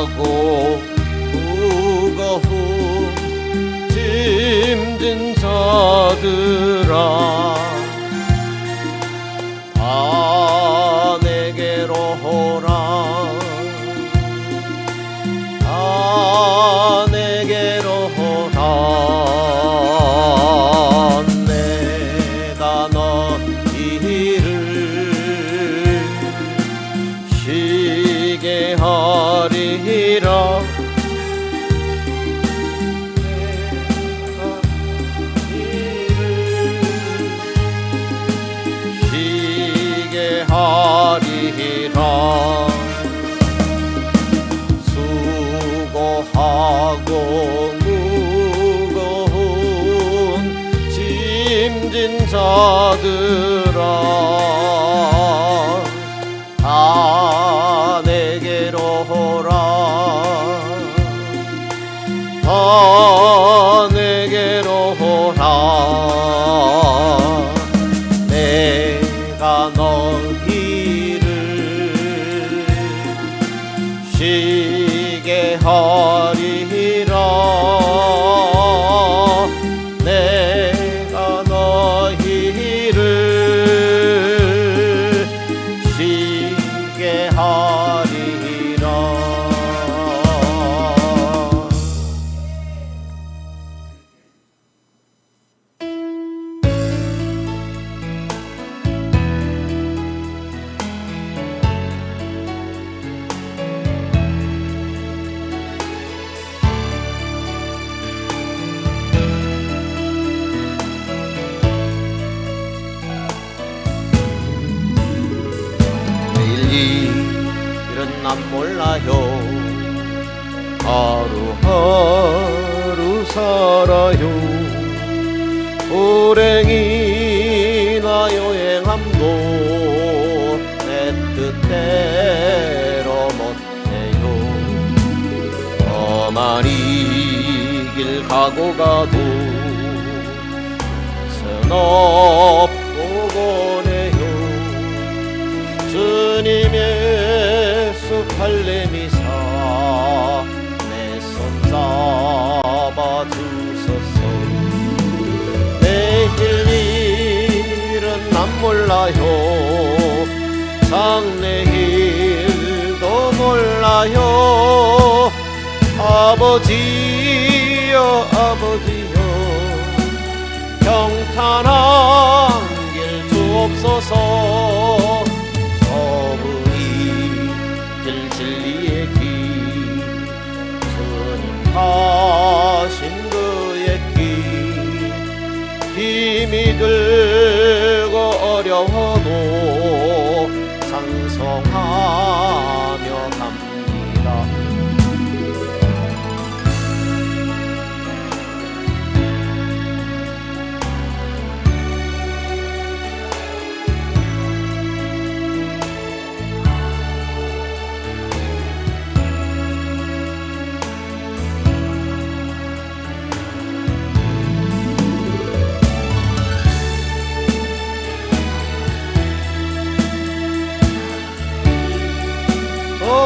수고하고 무거운 짐진 자들아 다 내게로 오라 다 내게로 오라 내가 너희를 쉬게 하리라 하리라 수고하고 무거운 짐진 자들아 다 내게로 오라 다 내게로 오라 내가 너희를 쉬게 하리라 내가 너희를 쉬게 하리라 일은 난 몰라요 하루하루 살아요 불행이나 여행함도 내 뜻대로 못해요 험한 이 길 가고 가도 끝은 없고 보내요 주님의 수 할례미사 내 손 잡아주소서 내일 일은 난 몰라요 장래일도 몰라요 아버지여 아버지여 평탄한 길 주옵소서 진리의 길 주님 가신 그의 길 힘이 들고 어려워도 찬송하며 갑니다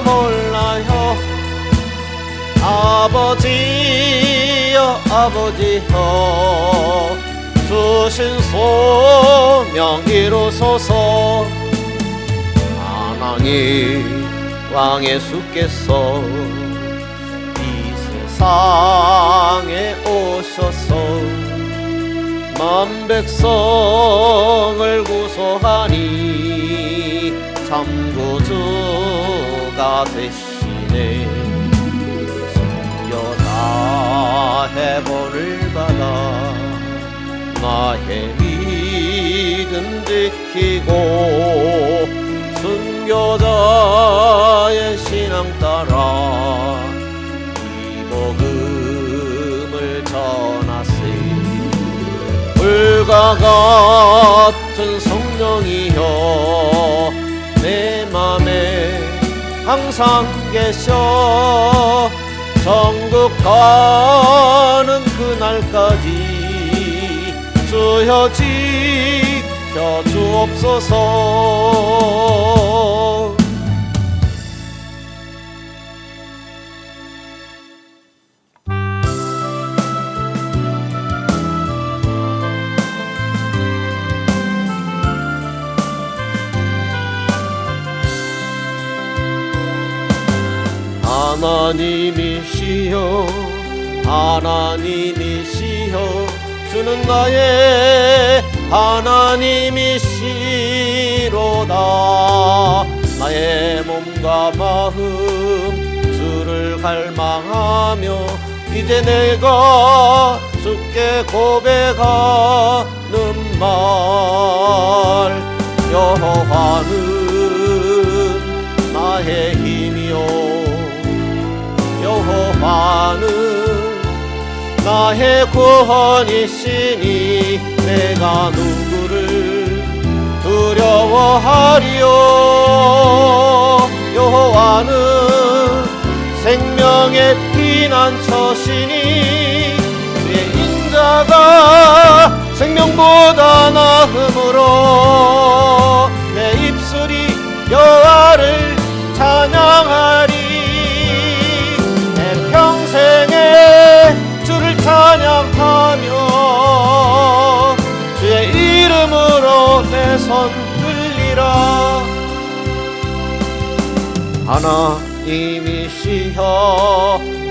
몰라요 아버지여 아버지여 주신 소명 이루소서 만왕의 왕 예수께서 이 세상에 오셔서 만 백성을 구소하니 참구주가 되시네 순교자 해본을 받아 나의 믿음 지키고 순교자의 신앙 따라 이 복음을 전하세 불과 같은 성령이여 내 맘에 항상 계셔 천국 가는 그날까지 주여 지켜 주옵소서 하나님이시여 하나님이시여 주는 나의 하나님이시로다. 나의 몸과 마음 주를 갈망하며 이제 내가 주께 고백하는 말. 여호와는 나의 힘이요 여호와는 나의 구원이시니 내가 누구를 두려워하리요. 여호와는 생명의 피난처시니 주의 인자가 생명보다 나음으로 내 입술이 여호와를 찬양하리. 내 평생에 주를 찬양하며 주의 이름으로 내 손 들리라. 하나님이시여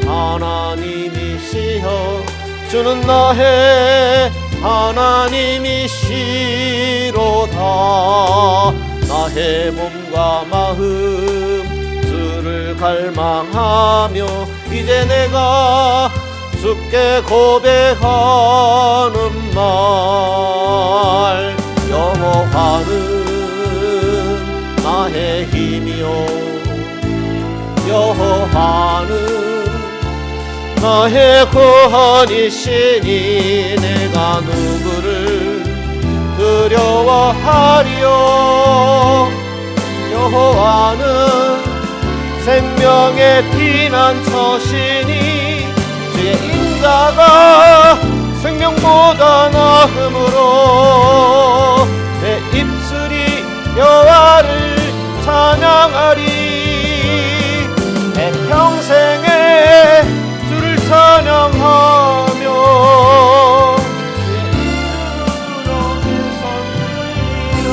하나님이시여 주는 나의 하나님이시로다. 나의 몸과 마음 주를 갈망하며 이제 내가 주께 고백하는 말. 여호와는 나의 힘이요 여호와는 나의 구원이시니 내가 누구를 두려워하리요. 여호와는 생명의 피난처시니 주의 인자가 생명보다 나음으로 내 입술이 여호와를 찬양하리. 내 평생에 주를 찬양하며 주의 이름으로 내 손 들리라.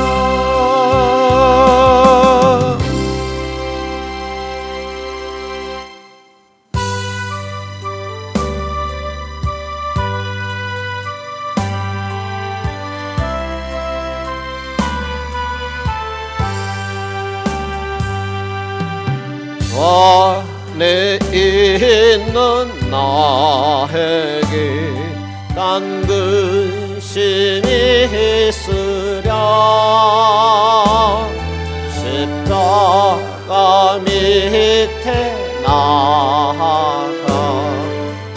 안에 있는 나에게 딴 근심이 있으랴. 십자가 밑에 나아가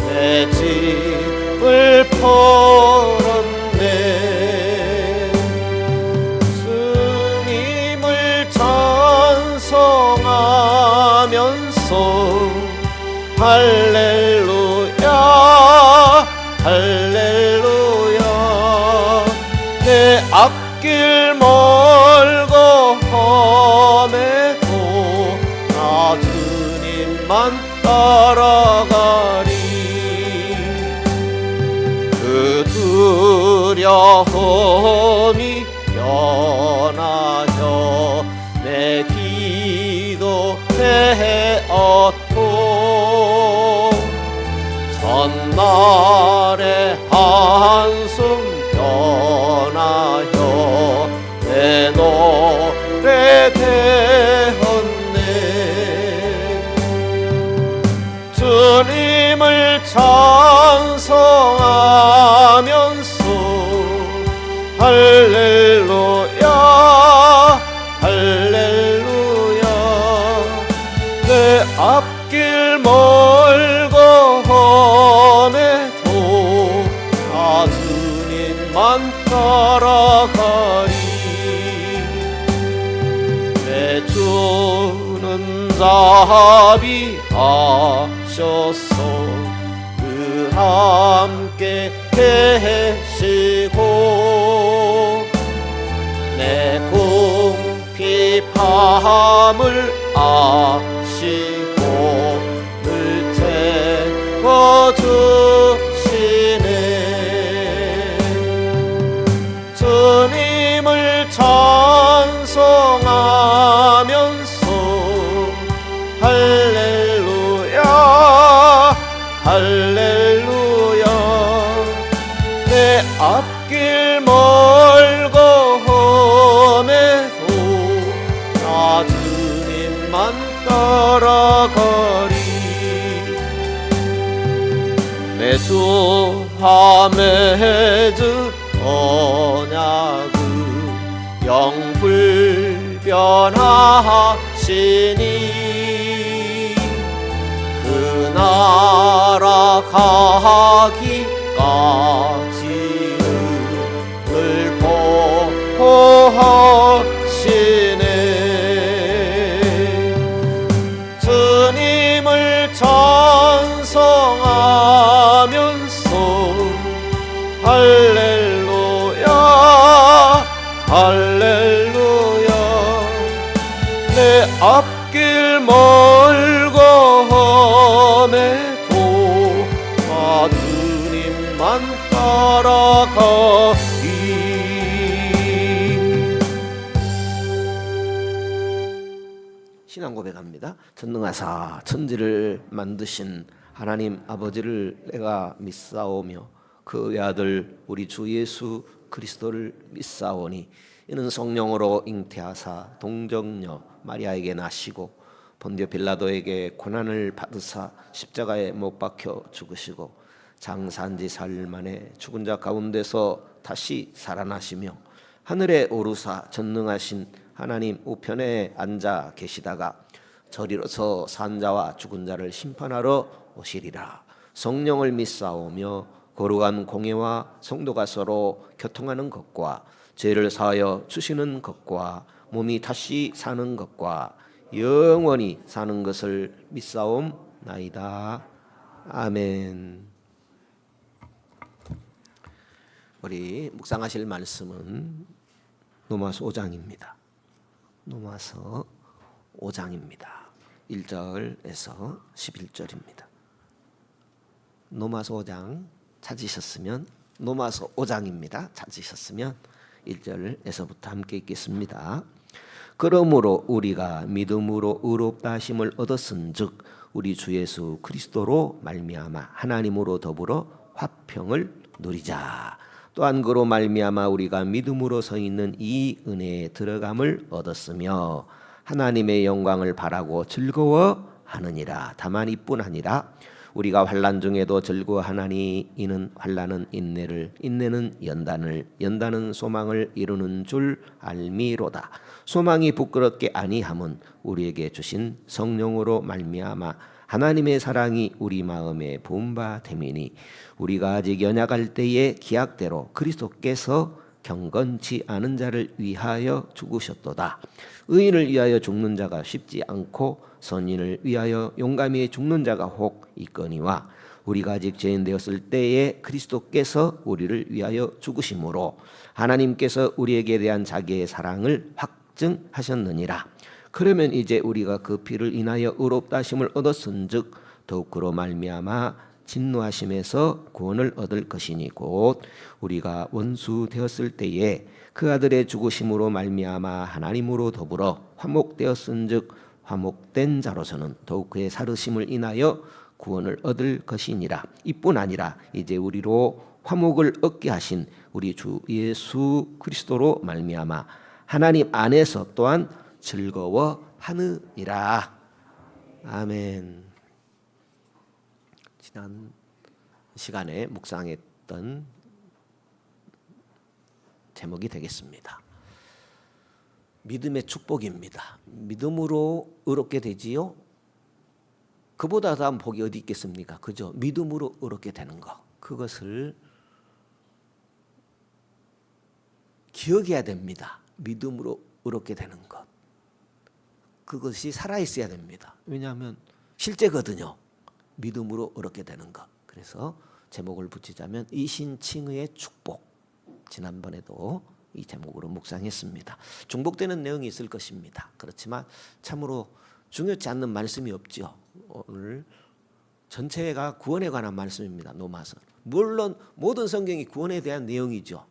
내 짐을 풀었네. 주님을 찬송하면서 할렐루야 할렐루야. 내 앞길 멀고 험해도 나 주님만 따라가리. 그 두려움이 변하여 내 기도 되었고 전날의 한숨 변하여 내 노래 되었네. 주님을 찬송하면서 할렐루야 할렐루야. 내 앞길 멀고 험해도 나 주님만 따라가리. 내 주는 자비하셔서 늘 함께 계시고 내 궁핍함을 아시고 늘 채워주시네. 주님을 찬송하면서 할렐루야 다 주님만 따라가리. 매주 밤매주 언약을 영불변하시니 그 나라 가기까지는 늘 보호하시네. 주님을 찬송하면서 할렐루야 할렐루야. 내 앞길 멀고 험해도 다 주님만 따라가리. 신앙 고백합니다. 전능하사 천지를 만드신 하나님 아버지를 내가 믿사오며 그 외아들 우리 주 예수 그리스도를 믿사오니 이는 성령으로 잉태하사 동정녀 마리아에게 나시고 본디오 빌라도에게 고난을 받으사 십자가에 못 박혀 죽으시고 장사한 지 사흘 만에 죽은 자 가운데서 다시 살아나시며 하늘에 오르사 전능하신 하나님 우편에 앉아 계시다가 저리로서 산자와 죽은 자를 심판하러 오시리라. 성령을 믿사오며 거룩한 공예와 성도가 서로 교통하는 것과 죄를 사하여 주시는 것과 몸이 다시 사는 것과 영원히 사는 것을 믿사옵나이다. 아멘. 우리 묵상하실 말씀은 로마서 5장입니다. 로마서 5장입니다. 1절에서 11절입니다. 로마서 5장 찾으셨으면 로마서 5장입니다. 찾으셨으면 1절에서부터 함께 읽겠습니다. 그러므로 우리가 믿음으로 의롭다 하심을 얻었은즉 우리 주 예수 그리스도로 말미암아 하나님으로 더불어 화평을 누리자. 또한 그로 말미암아 우리가 믿음으로 서 있는 이 은혜에 들어감을 얻었으며 하나님의 영광을 바라고 즐거워하느니라. 다만 이뿐 아니라 우리가 환난 중에도 즐거워하나니 이는 환난은 인내를, 인내는 연단을, 연단은 소망을 이루는 줄 알미로다. 소망이 부끄럽게 아니함은 우리에게 주신 성령으로 말미암아 하나님의 사랑이 우리 마음에 부음바됨이니 우리가 아직 연약할 때에 기약대로 그리스도께서 경건치 않은 자를 위하여 죽으셨도다. 의인을 위하여 죽는 자가 쉽지 않고 선인을 위하여 용감히 죽는 자가 혹 있거니와 우리가 아직 죄인 되었을 때에 그리스도께서 우리를 위하여 죽으심으로 하나님께서 우리에게 대한 자기의 사랑을 확증하셨느니라. 그러면 이제 우리가 그 피를 인하여 의롭다 하심을 얻었은즉 더욱 그로 말미암아 진노하심에서 구원을 얻을 것이니 곧 우리가 원수 되었을 때에 그 아들의 죽으심으로 말미암아 하나님으로 더불어 화목되었은즉 화목된 자로서는 더욱 그의 살으심을 인하여 구원을 얻을 것이니라. 이뿐 아니라 이제 우리로 화목을 얻게 하신 우리 주 예수 그리스도로 말미암아 하나님 안에서 또한 즐거워하느니라. 아멘. 지난 시간에 묵상했던 제목이 되겠습니다. 믿음의 축복입니다. 믿음으로 의롭게 되지요. 그보다 다음 복이 어디 있겠습니까? 그죠? 믿음으로 의롭게 되는 것. 그것을 기억해야 됩니다. 믿음으로 의롭게 되는 것. 그것이 살아있어야 됩니다. 왜냐하면 실제거든요. 믿음으로 의롭게 되는 것. 그래서 제목을 붙이자면 이신칭의의 축복. 지난번에도 이 제목으로 묵상했습니다. 중복되는 내용이 있을 것입니다. 그렇지만 참으로 중요치 않는 말씀이 없죠. 오늘 전체가 구원에 관한 말씀입니다. 로마서. 물론 모든 성경이 구원에 대한 내용이죠.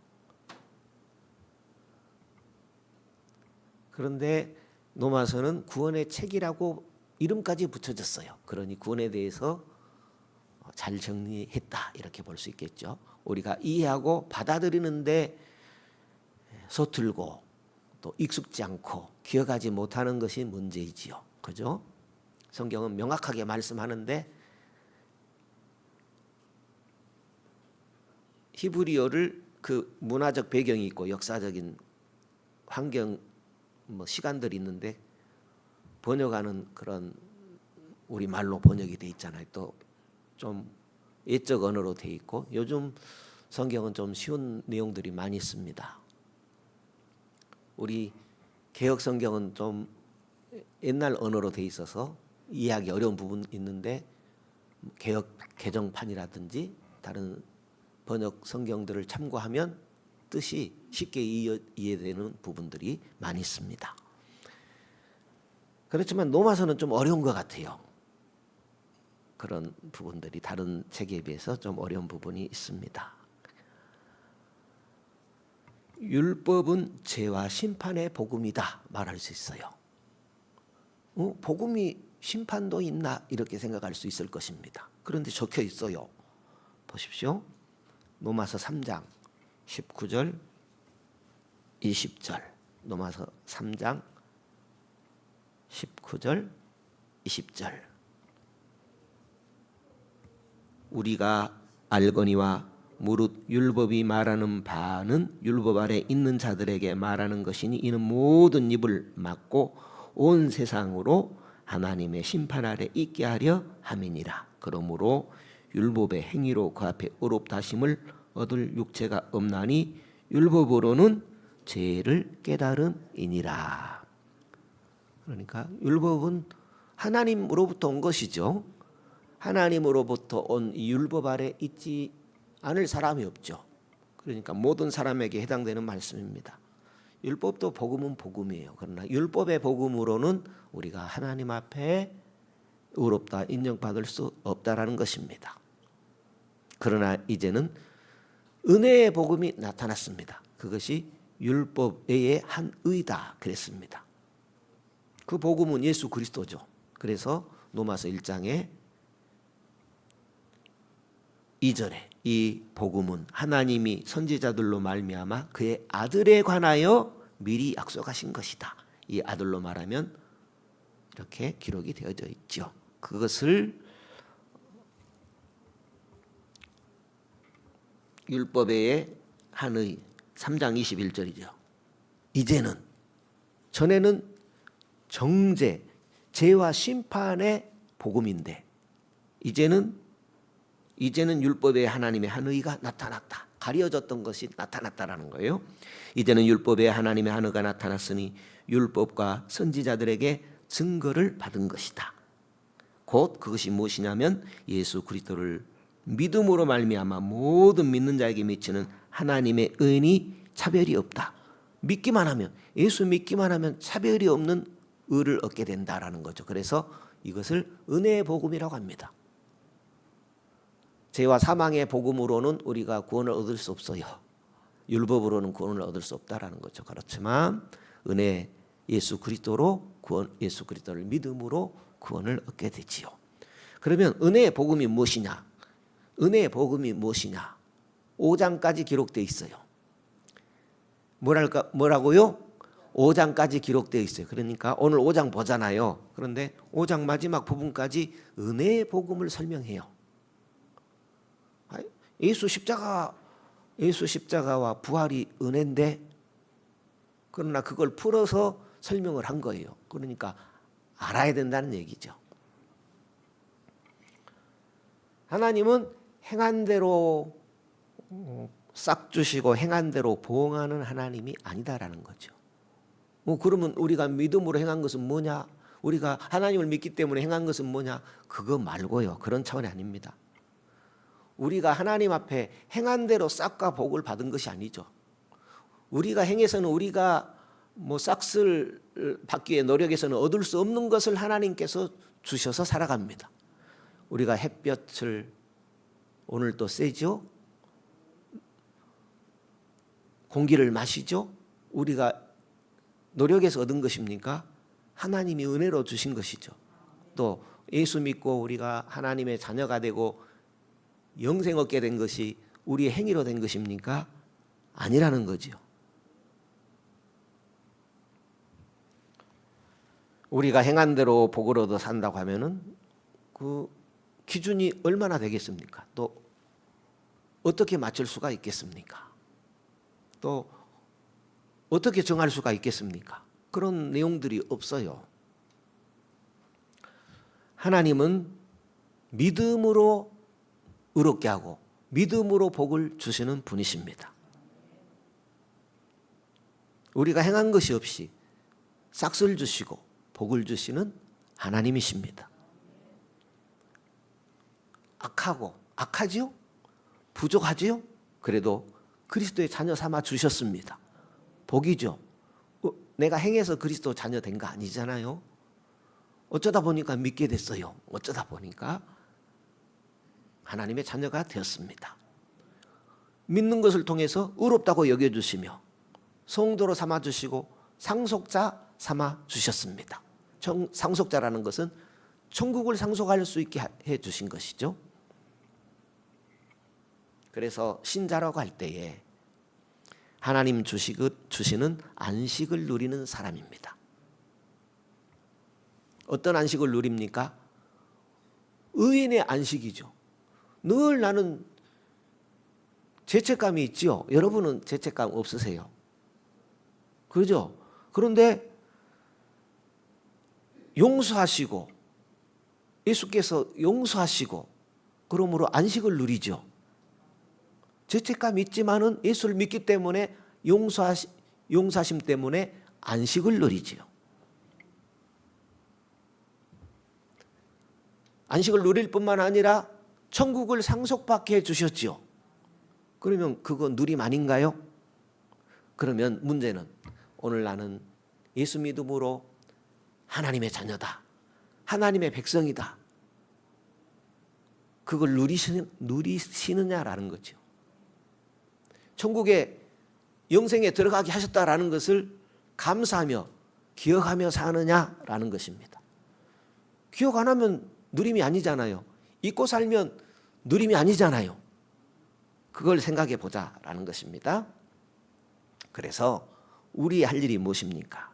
그런데 로마서는 구원의 책이라고 이름까지 붙여졌어요. 그러니 구원에 대해서 잘 정리했다 이렇게 볼 수 있겠죠. 우리가 이해하고 받아들이는데 서툴고 또 익숙지 않고 기억하지 못하는 것이 문제이지요. 그죠? 성경은 명확하게 말씀하는데 히브리어를 그 문화적 배경이 있고 역사적인 환경 시간들이 있는데 번역하는 그런 우리 말로 번역이 돼 있잖아요. 또 좀 옛적 언어로 돼 있고 요즘 성경은 좀 쉬운 내용들이 많이 있습니다. 우리 개혁 성경은 좀 옛날 언어로 돼 있어서 이해하기 어려운 부분이 있는데 개혁 개정판이라든지 다른 번역 성경들을 참고하면 뜻이 쉽게 이해되는 부분들이 많이 있습니다. 그렇지만 로마서는 좀 어려운 것 같아요. 그런 부분들이 다른 책에 비해서 좀 어려운 부분이 있습니다. 율법은 죄와 심판의 복음이다 말할 수 있어요. 복음이 심판도 있나 이렇게 생각할 수 있을 것입니다. 그런데 적혀 있어요. 보십시오. 로마서 3장 19절 20절 로마서 3장 19절 20절 우리가 알거니와 무릇 율법이 말하는 바는 율법 아래 있는 자들에게 말하는 것이니 이는 모든 입을 막고 온 세상으로 하나님의 심판 아래 있게 하려 함이니라. 그러므로 율법의 행위로 그 앞에 의롭다 하심을 얻을 육체가 없나니 율법으로는 죄를 깨달음이니라. 그러니까 율법은 하나님으로부터 온 것이죠. 하나님으로부터 온 이 율법 아래 있지 않을 사람이 없죠. 그러니까 모든 사람에게 해당되는 말씀입니다. 율법도 복음은 복음이에요. 그러나 율법의 복음으로는 우리가 하나님 앞에 의롭다 인정받을 수 없다라는 것입니다. 그러나 이제는 은혜의 복음이 나타났습니다. 그것이 율법 외의 한 의다 그랬습니다. 그 복음은 예수 그리스도죠. 그래서 로마서 1장에 2절에 이 복음은 하나님이 선지자들로 말미암아 그의 아들에 관하여 미리 약속하신 것이다. 이 아들로 말하면 이렇게 기록이 되어져 있죠. 그것을 율법의 한의 3장 21절이죠. 이제는 전에는 정죄, 죄와 심판의 복음인데 이제는 율법의 하나님의 한 의가 나타났다. 가려졌던 것이 나타났다라는 거예요. 이제는 율법의 하나님의 한 의가 나타났으니 율법과 선지자들에게 증거를 받은 것이다. 곧 그것이 무엇이냐면 예수 그리스도를 믿음으로 말미암아 모든 믿는 자에게 미치는 하나님의 의인이 차별이 없다. 믿기만 하면 예수 믿기만 하면 차별이 없는 의를 얻게 된다라는 거죠. 그래서 이것을 은혜의 복음이라고 합니다. 죄와 사망의 복음으로는 우리가 구원을 얻을 수 없어요. 율법으로는 구원을 얻을 수 없다라는 거죠. 그렇지만 은혜 예수 그리스도로 예수 그리스도를 믿음으로 구원을 얻게 되지요. 그러면 은혜의 복음이 무엇이냐? 은혜의 복음이 무엇이냐? 5장까지 기록되어 있어요. 뭐라고요? 5장까지 기록되어 있어요. 그러니까 오늘 5장 보잖아요. 그런데 5장 마지막 부분까지 은혜의 복음을 설명해요. 예수 십자가와 부활이 은혜인데 그러나 그걸 풀어서 설명을 한 거예요. 그러니까 알아야 된다는 얘기죠. 하나님은 행한 대로 싹 주시고 행한 대로 보응하는 하나님이 아니다라는 거죠. 그러면 우리가 믿음으로 행한 것은 뭐냐? 우리가 하나님을 믿기 때문에 행한 것은 뭐냐? 그거 말고요. 그런 차원이 아닙니다. 우리가 하나님 앞에 행한 대로 싹과 복을 받은 것이 아니죠. 우리가 행해서는 우리가 싹을 받기 위해 노력해서는 얻을 수 없는 것을 하나님께서 주셔서 살아갑니다. 우리가 햇볕을 오늘 또 쐬죠. 공기를 마시죠. 우리가 노력해서 얻은 것입니까? 하나님이 은혜로 주신 것이죠. 또 예수 믿고 우리가 하나님의 자녀가 되고 영생 얻게 된 것이 우리의 행위로 된 것입니까? 아니라는 거죠. 우리가 행한 대로 복을 얻어 산다고 하면은 그 기준이 얼마나 되겠습니까? 또 어떻게 맞출 수가 있겠습니까? 또 어떻게 정할 수가 있겠습니까? 그런 내용들이 없어요. 하나님은 믿음으로 의롭게 하고 믿음으로 복을 주시는 분이십니다. 우리가 행한 것이 없이 싹쓸 주시고 복을 주시는 하나님이십니다. 악하지요? 부족하지요? 그래도 그리스도의 자녀 삼아 주셨습니다. 복이죠. 내가 행해서 그리스도 자녀 된 거 아니잖아요. 어쩌다 보니까 믿게 됐어요. 어쩌다 보니까 하나님의 자녀가 되었습니다. 믿는 것을 통해서 의롭다고 여겨주시며 성도로 삼아주시고 상속자 삼아주셨습니다. 상속자라는 것은 천국을 상속할 수 있게 해주신 것이죠. 그래서 신자라고 할 때에 하나님 주시는 안식을 누리는 사람입니다. 어떤 안식을 누립니까? 의인의 안식이죠. 늘 나는 죄책감이 있지요. 여러분은 죄책감 없으세요? 그렇죠? 그런데 용서하시고 예수께서 용서하시고 그러므로 안식을 누리죠. 죄책감이 있지만은 예수를 믿기 때문에 용서하심 때문에 안식을 누리지요. 안식을 누릴 뿐만 아니라 천국을 상속받게 해주셨지요. 그러면 그건 누림 아닌가요? 그러면 문제는 오늘 나는 예수 믿음으로 하나님의 자녀다. 하나님의 백성이다. 그걸 누리시느냐라는 거죠. 천국에 영생에 들어가게 하셨다라는 것을 감사하며 기억하며 사느냐라는 것입니다. 기억 안 하면 누림이 아니잖아요. 잊고 살면 누림이 아니잖아요. 그걸 생각해 보자라는 것입니다. 그래서 우리 할 일이 무엇입니까?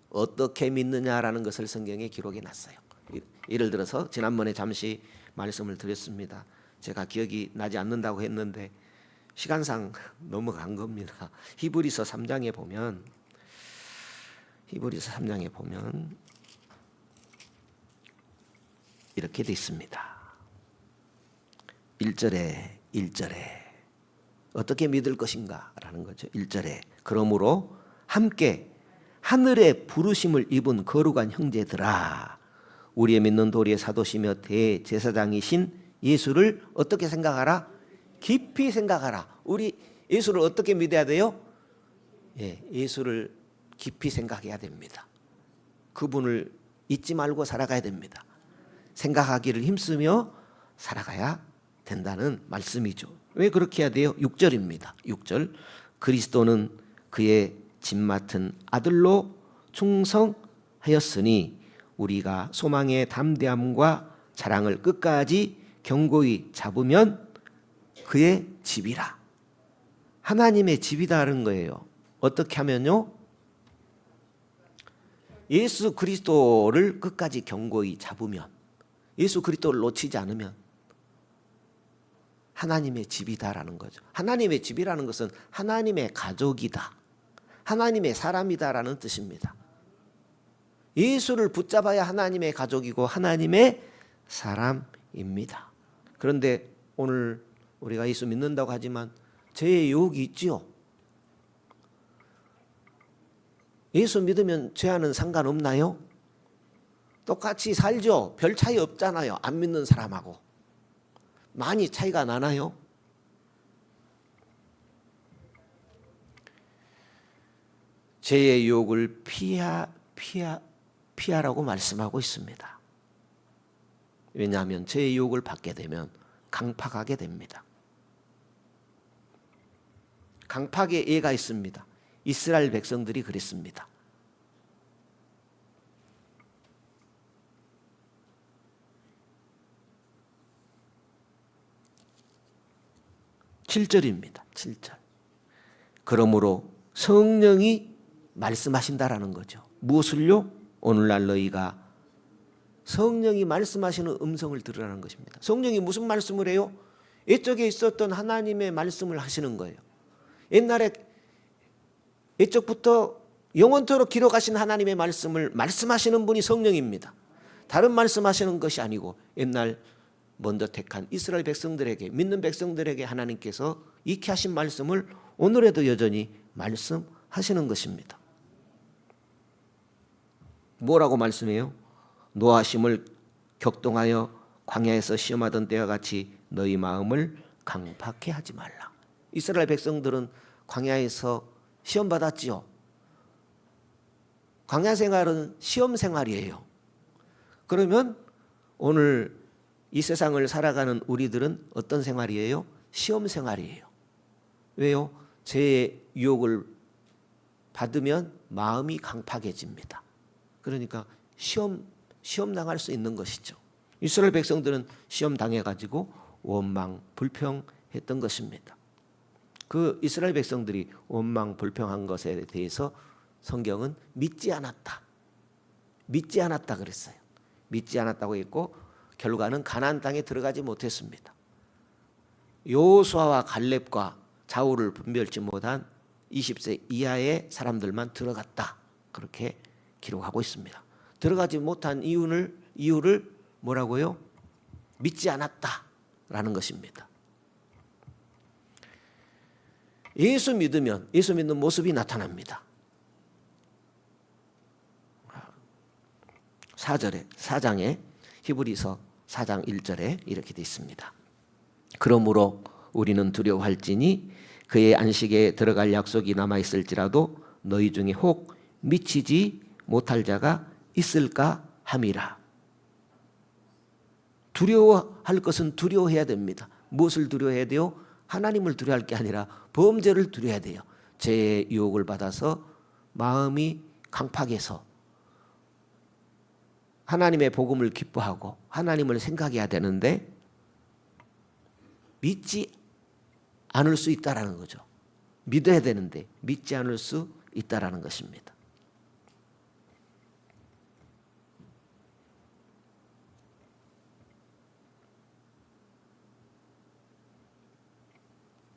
어떻게 믿느냐라는 것을 성경에 기록해 놨어요. 예를 들어서 지난번에 잠시 말씀을 드렸습니다. 제가 기억이 나지 않는다고 했는데 시간상 넘어간 겁니다. 히브리서 3장에 보면 이렇게 돼 있습니다. 1절에 어떻게 믿을 것인가 라는 거죠. 1절에 그러므로 함께 하늘의 부르심을 입은 거룩한 형제들아 우리의 믿는 도리의 사도시며 대제사장이신 예수를 어떻게 생각하라? 깊이 생각하라. 우리 예수를 어떻게 믿어야 돼요? 예수를 깊이 생각해야 됩니다. 그분을 잊지 말고 살아가야 됩니다. 생각하기를 힘쓰며 살아가야 된다는 말씀이죠. 왜 그렇게 해야 돼요? 6절입니다. 6절 그리스도는 그의 짐 맡은 아들로 충성하였으니 우리가 소망의 담대함과 자랑을 끝까지 견고히 잡으면 그의 집이라. 하나님의 집이다는 거예요. 어떻게 하면요? 예수 그리스도를 끝까지 견고히 잡으면, 예수 그리스도를 놓치지 않으면 하나님의 집이다라는 거죠. 하나님의 집이라는 것은 하나님의 가족이다, 하나님의 사람이다라는 뜻입니다. 예수를 붙잡아야 하나님의 가족이고 하나님의 사람입니다. 그런데 오늘 우리가 예수 믿는다고 하지만 죄의 유혹이 있지요. 예수 믿으면 죄와는 상관없나요? 똑같이 살죠. 별 차이 없잖아요. 안 믿는 사람하고. 많이 차이가 나나요? 죄의 유혹을 피하라고 말씀하고 있습니다. 왜냐하면 죄의 유혹을 받게 되면 강팍하게 됩니다. 강팍의 예가 있습니다. 이스라엘 백성들이 그랬습니다. (7절입니다) 7절 그러므로 성령이 말씀하신다라는 거죠. 무엇을요? 오늘날 너희가 성령이 말씀하시는 음성을 들으라는 것입니다. 성령이 무슨 말씀을 해요? 옛적에 있었던 하나님의 말씀을 하시는 거예요. 옛날에 옛적부터 영원토록 기록하신 하나님의 말씀을 말씀하시는 분이 성령입니다. 다른 말씀하시는 것이 아니고 옛날 먼저 택한 이스라엘 백성들에게, 믿는 백성들에게 하나님께서 익히 하신 말씀을 오늘에도 여전히 말씀하시는 것입니다. 뭐라고 말씀해요? 노하심을 격동하여 광야에서 시험하던 때와 같이 너희 마음을 강팍해 하지 말라. 이스라엘 백성들은 광야에서 시험 받았지요. 광야 생활은 시험 생활이에요. 그러면 오늘 이 세상을 살아가는 우리들은 어떤 생활이에요? 시험 생활이에요. 왜요? 죄의 유혹을 받으면 마음이 강팍해집니다. 그러니까 시험 당할 수 있는 것이죠. 이스라엘 백성들은 시험 당해가지고 원망 불평했던 것입니다. 그 이스라엘 백성들이 원망 불평한 것에 대해서 성경은 믿지 않았다 그랬어요. 믿지 않았다고 했고 결과는 가나안 땅에 들어가지 못했습니다. 여호수아와 갈렙과 좌우를 분별치 못한 20세 이하의 사람들만 들어갔다, 그렇게 기록하고 있습니다. 들어가지 못한 이유를 뭐라고요? 믿지 않았다라는 것입니다. 예수 믿으면 예수 믿는 모습이 나타납니다. 4장에 히브리서 4장 1절에 이렇게 되어 있습니다. 그러므로 우리는 두려워할지니 그의 안식에 들어갈 약속이 남아있을지라도 너희 중에 혹 미치지 못할 자가 있을까 함이라. 두려워할 것은 두려워해야 됩니다. 무엇을 두려워해야 돼요? 하나님을 두려워할 게 아니라 범죄를 두려워해야 돼요. 죄의 유혹을 받아서 마음이 강팍해서 하나님의 복음을 기뻐하고 하나님을 생각해야 되는데 믿지 않을 수 있다라는 거죠. 믿어야 되는데 믿지 않을 수 있다라는 것입니다.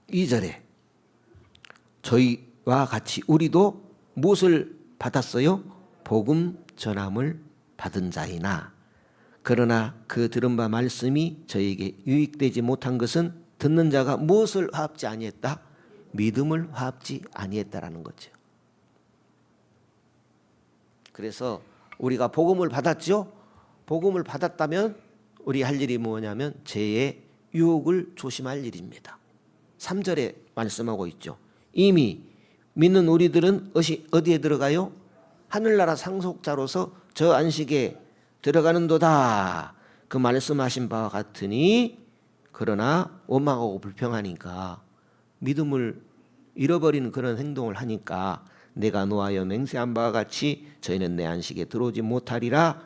이 절에 저희와 같이 우리도 무엇을 받았어요? 복음 전함을 받은 자이나 그러나 그 들은 바 말씀이 저에게 유익되지 못한 것은 듣는 자가 무엇을 화합지 아니했다? 믿음을 화합지 아니했다라는 거죠. 그래서 우리가 복음을 받았죠. 복음을 받았다면 우리 할 일이 뭐냐면 죄의 유혹을 조심할 일입니다. 3절에 말씀하고 있죠. 이미 믿는 우리들은 어디에 들어가요? 하늘나라 상속자로서 저 안식에 들어가는도다. 그 말씀하신 바와 같으니 그러나 원망하고 불평하니까 믿음을 잃어버리는 그런 행동을 하니까 내가 노하여 맹세한 바와 같이 저희는 내 안식에 들어오지 못하리라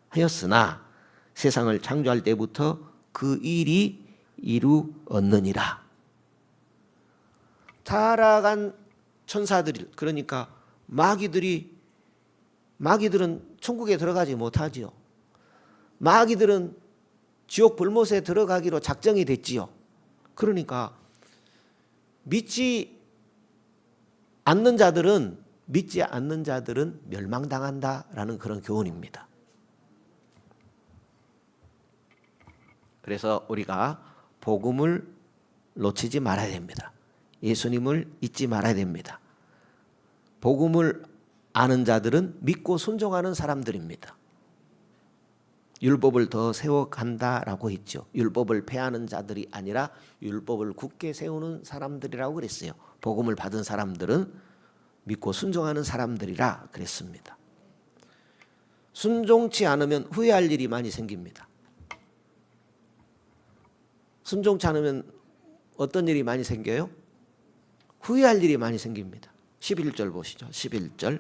하였으나 세상을 창조할 때부터 그 일이 이루었느니라. 타락한 천사들, 그러니까 마귀들은 천국에 들어가지 못하지요. 마귀들은 지옥 불못에 들어가기로 작정이 됐지요. 그러니까 믿지 않는 자들은 멸망당한다라는 그런 교훈입니다. 그래서 우리가 복음을 놓치지 말아야 됩니다. 예수님을 잊지 말아야 됩니다. 복음을 아는 자들은 믿고 순종하는 사람들입니다. 율법을 더 세워간다라고 했죠. 율법을 폐하는 자들이 아니라 율법을 굳게 세우는 사람들이라고 그랬어요. 복음을 받은 사람들은 믿고 순종하는 사람들이라 그랬습니다. 순종치 않으면 후회할 일이 많이 생깁니다. 순종치 않으면 어떤 일이 많이 생겨요? 후회할 일이 많이 생깁니다. 11절 보시죠. 11절.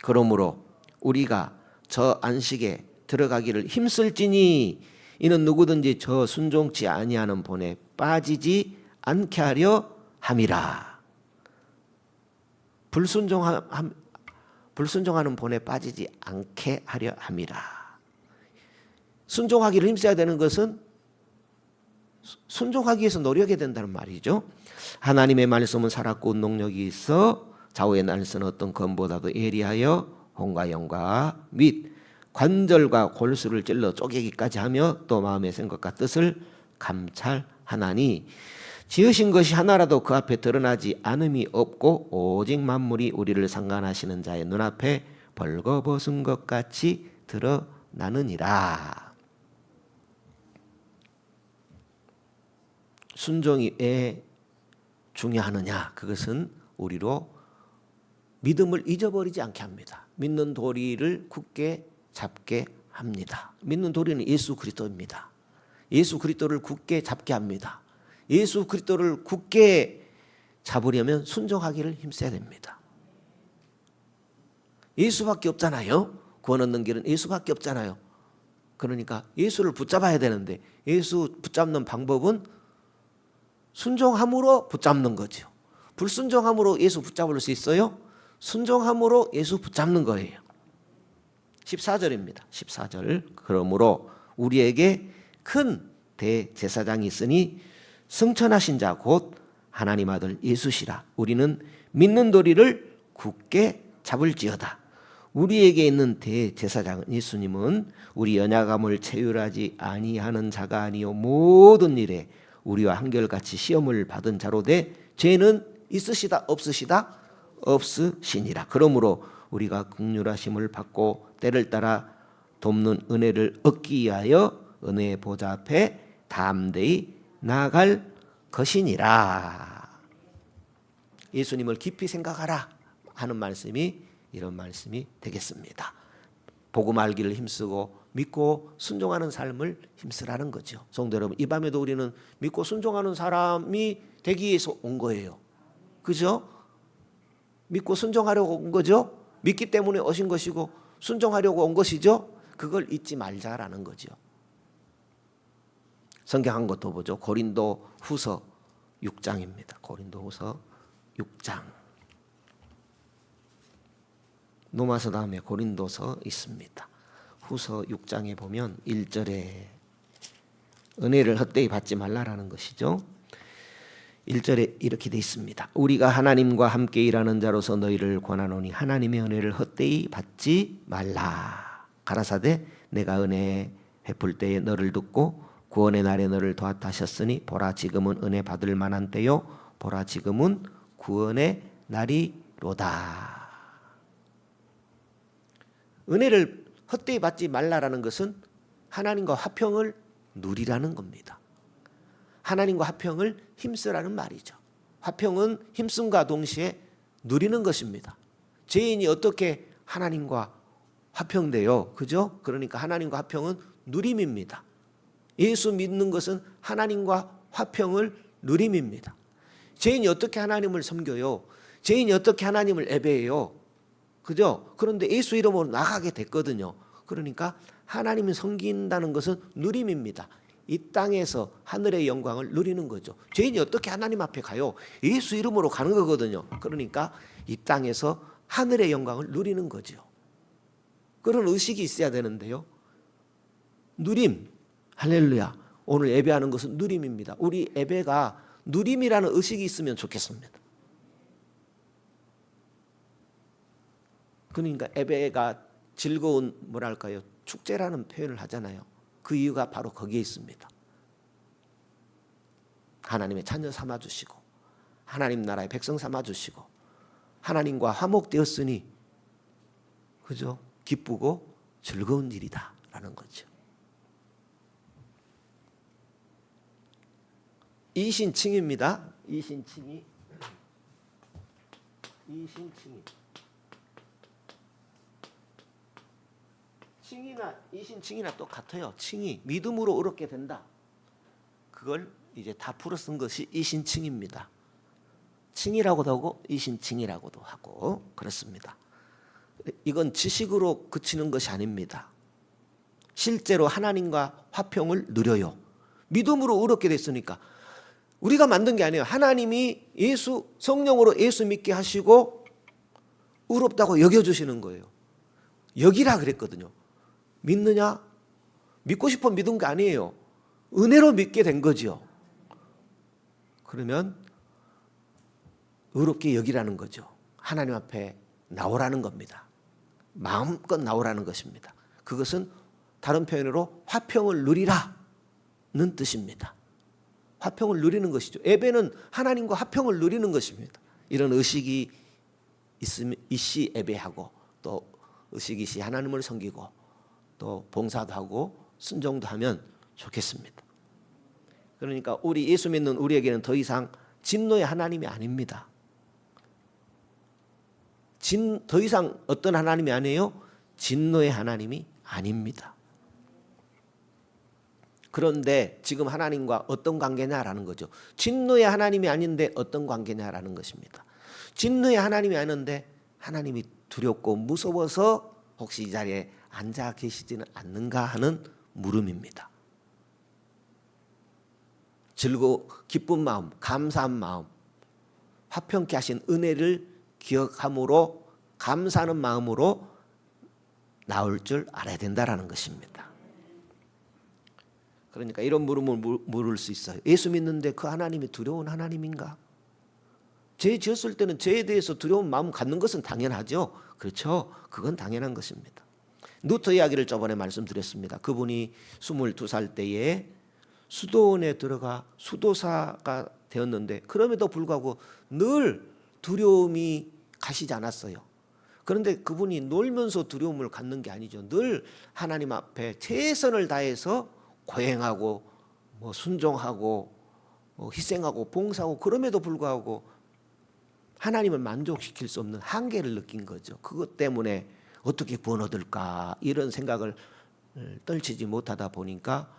그러므로 우리가 저 안식에 들어가기를 힘쓸지니 이는 누구든지 저 순종치 아니하는 본에 빠지지 않게 하려 함이라. 불순종하는 본에 빠지지 않게 하려 함이라. 순종하기를 힘써야 되는 것은 순종하기 위해서 노력해야 된다는 말이죠. 하나님의 말씀은 살았고 운동력이 있어 좌우의 날선 어떤 검보다도 예리하여 혼과 영과 및 관절과 골수를 찔러 쪼개기까지 하며 또 마음의 생각과 뜻을 감찰하나니 지으신 것이 하나라도 그 앞에 드러나지 않음이 없고 오직 만물이 우리를 상관하시는 자의 눈앞에 벌거벗은 것 같이 드러나느니라. 순종이 왜 중요하느냐? 그것은 우리로 믿음을 잊어버리지 않게 합니다. 믿는 도리를 굳게 잡게 합니다. 믿는 도리는 예수 그리스도입니다. 예수 그리스도를 굳게 잡게 합니다. 예수 그리스도를 굳게 잡으려면 순종하기를 힘써야 됩니다. 예수밖에 없잖아요. 구원 얻는 길은 예수밖에 없잖아요. 그러니까 예수를 붙잡아야 되는데 예수 붙잡는 방법은 순종함으로 붙잡는 거죠. 불순종함으로 예수 붙잡을 수 있어요? 순종함으로 예수 붙잡는 거예요. 14절입니다. 14절. 그러므로 우리에게 큰 대제사장이 있으니 승천하신 자 곧 하나님 아들 예수시라. 우리는 믿는 도리를 굳게 잡을지어다. 우리에게 있는 대제사장은 예수님은 우리 연약함을 체휼하지 아니하는 자가 아니요 모든 일에 우리와 한결같이 시험을 받은 자로 돼 죄는 있으시다 없으시다 없으시니라. 그러므로 우리가 긍휼하심을 받고 때를 따라 돕는 은혜를 얻기 위하여 은혜의 보좌 앞에 담대히 나아갈 것이니라. 예수님을 깊이 생각하라 하는 말씀이 이런 말씀이 되겠습니다. 복음 알기를 힘쓰고 믿고 순종하는 삶을 힘쓰라는 거죠. 성도 여러분, 이 밤에도 우리는 믿고 순종하는 사람이 되기 위해서 온 거예요. 그죠? 믿고 순종하려고 온 거죠. 믿기 때문에 오신 것이고 순종하려고 온 것이죠. 그걸 잊지 말자라는 거죠. 성경 한 것 더 보죠. 고린도 후서 6장입니다. 고린도 후서 6장. 로마서 다음에 고린도서 있습니다. 후서 6장에 보면 1절에 은혜를 헛되이 받지 말라라는 것이죠. 1절에 이렇게 돼 있습니다. 우리가 하나님과 함께 일하는 자로서 너희를 권하노니 하나님의 은혜를 헛되이 받지 말라. 가라사대 내가 은혜 베풀 때에 너를 듣고 구원의 날에 너를 도왔다 하셨으니 보라 지금은 은혜 받을 만한 때요 보라 지금은 구원의 날이로다. 은혜를 헛되이 받지 말라라는 것은 하나님과 화평을 누리라는 겁니다. 하나님과 화평을 힘쓰라는 말이죠. 화평은 힘씀과 동시에 누리는 것입니다. 죄인이 어떻게 하나님과 화평돼요? 그죠? 그러니까 하나님과 화평은 누림입니다. 예수 믿는 것은 하나님과 화평을 누림입니다. 죄인이 어떻게 하나님을 섬겨요? 죄인이 어떻게 하나님을 예배해요? 그죠? 그런데 예수 이름으로 나가게 됐거든요. 그러니까 하나님을 섬긴다는 것은 누림입니다. 이 땅에서 하늘의 영광을 누리는 거죠. 죄인이 어떻게 하나님 앞에 가요? 예수 이름으로 가는 거거든요. 그러니까 이 땅에서 하늘의 영광을 누리는 거죠. 그런 의식이 있어야 되는데요. 누림, 할렐루야. 오늘 예배하는 것은 누림입니다. 우리 예배가 누림이라는 의식이 있으면 좋겠습니다. 그러니까 예배가 즐거운 뭐랄까요? 축제라는 표현을 하잖아요. 그 이유가 바로 거기에 있습니다. 하나님의 자녀 삼아주시고 하나님 나라의 백성 삼아주시고 하나님과 화목되었으니 그죠? 기쁘고 즐거운 일이다 라는 거죠. 이신칭입니다. 이신칭이 칭이나 이신칭이나 똑같아요. 칭이 믿음으로 의롭게 된다. 그걸 이제 다 풀어 쓴 것이 이신칭입니다. 칭이라고도 하고 이신칭이라고도 하고 그렇습니다. 이건 지식으로 그치는 것이 아닙니다. 실제로 하나님과 화평을 누려요. 믿음으로 의롭게 됐으니까 우리가 만든 게 아니에요. 하나님이 예수 성령으로 예수 믿게 하시고 의롭다고 여겨주시는 거예요. 여기라 그랬거든요. 믿느냐? 믿고 싶어 믿은 게 아니에요. 은혜로 믿게 된 거죠. 그러면 의롭게 여기라는 거죠. 하나님 앞에 나오라는 겁니다. 마음껏 나오라는 것입니다. 그것은 다른 표현으로 화평을 누리라는 뜻입니다. 화평을 누리는 것이죠. 예배는 하나님과 화평을 누리는 것입니다. 이런 의식이 있으면 이씨 예배하고 또 의식이씨 하나님을 섬기고 또 봉사도 하고 순종도 하면 좋겠습니다. 그러니까 우리 예수 믿는 우리에게는 더 이상 진노의 하나님이 아닙니다. 더 이상 어떤 하나님이 아니에요? 진노의 하나님이 아닙니다. 그런데 지금 하나님과 어떤 관계냐라는 거죠. 진노의 하나님이 아닌데 어떤 관계냐라는 것입니다. 진노의 하나님이 아닌데 하나님이 두렵고 무서워서 혹시 이 자리에 앉아 계시지는 않는가 하는 물음입니다. 기쁜 마음, 감사한 마음, 화평케 하신 은혜를 기억함으로 감사하는 마음으로 나올 줄 알아야 된다라는 것입니다. 그러니까 이런 물음을 물을 수 있어요. 예수 믿는데 그 하나님이 두려운 하나님인가? 죄 지었을 때는 죄에 대해서 두려운 마음 갖는 것은 당연하죠. 그렇죠. 그건 당연한 것입니다. 루터 이야기를 저번에 말씀드렸습니다. 그분이 22살 때에 수도원에 들어가 수도사가 되었는데 그럼에도 불구하고 늘 두려움이 가시지 않았어요. 그런데 그분이 놀면서 두려움을 갖는 게 아니죠. 늘 하나님 앞에 최선을 다해서 고행하고 순종하고 희생하고 봉사하고 그럼에도 불구하고 하나님을 만족시킬 수 없는 한계를 느낀 거죠. 그것 때문에 어떻게 구원 얻을까 이런 생각을 떨치지 못하다 보니까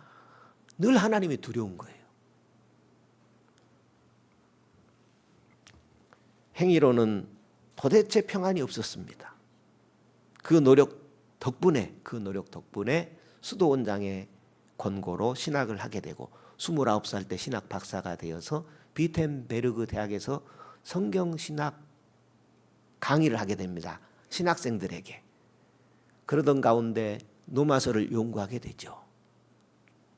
늘 하나님이 두려운 거예요. 행위로는 도대체 평안이 없었습니다. 그 노력 덕분에 수도원장의 권고로 신학을 하게 되고 29살 때 신학 박사가 되어서 비텐베르그 대학에서 성경신학 강의를 하게 됩니다. 신학생들에게. 그러던 가운데 노마서를 연구하게 되죠.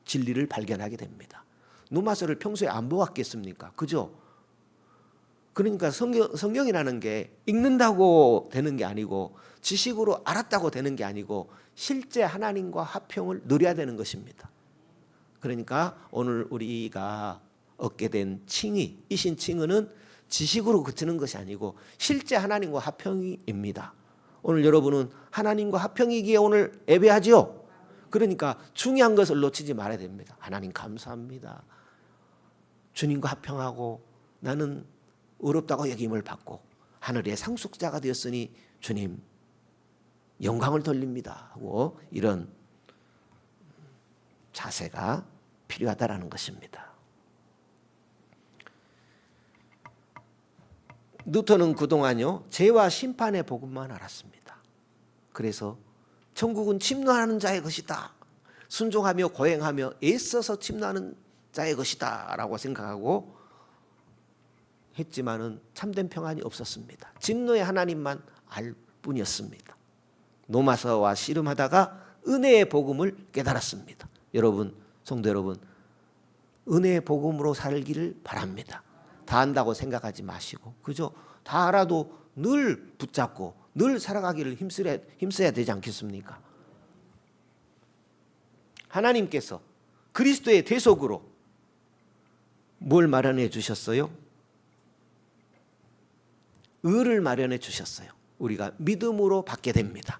진리를 발견하게 됩니다. 노마서를 평소에 안 보았겠습니까? 그죠? 그러니까 성경이라는 게 읽는다고 되는 게 아니고 지식으로 알았다고 되는 게 아니고 실제 하나님과 화평을 누려야 되는 것입니다. 그러니까 오늘 우리가 얻게 된 칭의, 이신 칭의는 지식으로 그치는 것이 아니고 실제 하나님과 화평입니다. 오늘 여러분은 하나님과 화평이기에 오늘 예배하지요. 그러니까 중요한 것을 놓치지 말아야 됩니다. 하나님 감사합니다. 주님과 화평하고 나는 의롭다고 여김을 받고 하늘의 상속자가 되었으니 주님 영광을 돌립니다 하고 이런 자세가 필요하다라는 것입니다. 루터는 그동안요 죄와 심판의 복음만 알았습니다. 그래서 천국은 침노하는 자의 것이다. 순종하며 고행하며 애써서 침노하는 자의 것이다 라고 생각하고 했지만은 참된 평안이 없었습니다. 진노의 하나님만 알 뿐이었습니다. 노마서와 씨름하다가 은혜의 복음을 깨달았습니다. 여러분, 성도 여러분, 은혜의 복음으로 살기를 바랍니다. 다 안다고 생각하지 마시고, 그죠? 다 알아도 늘 붙잡고 늘 살아가기를 힘써야 되지 않겠습니까? 하나님께서 그리스도의 대속으로 뭘 마련해 주셨어요? 의를 마련해 주셨어요. 우리가 믿음으로 받게 됩니다.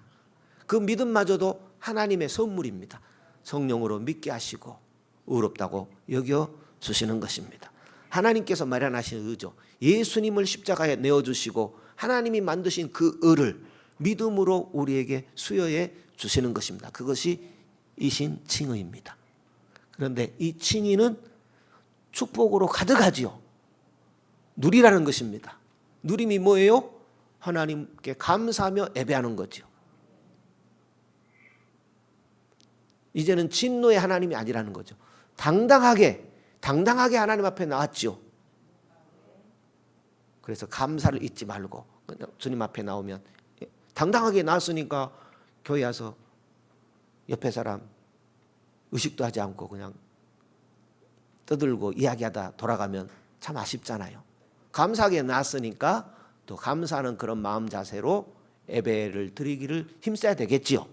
그 믿음마저도 하나님의 선물입니다. 성령으로 믿게 하시고 의롭다고 여겨 주시는 것입니다. 하나님께서 마련하신 의죠. 예수님을 십자가에 내어주시고 하나님이 만드신 그 의를 믿음으로 우리에게 수여해 주시는 것입니다. 그것이 이신 칭의입니다. 그런데 이 칭의는 축복으로 가득하지요. 누리라는 것입니다. 누림이 뭐예요? 하나님께 감사하며 예배하는 거죠. 이제는 진노의 하나님이 아니라는 거죠. 당당하게 하나님 앞에 나왔죠. 그래서 감사를 잊지 말고 주님 앞에 나오면 당당하게 나왔으니까 교회 와서 옆에 사람 의식도 하지 않고 그냥 떠들고 이야기하다 돌아가면 참 아쉽잖아요. 감사하게 나왔으니까 또 감사하는 그런 마음 자세로 예배를 드리기를 힘써야 되겠지요.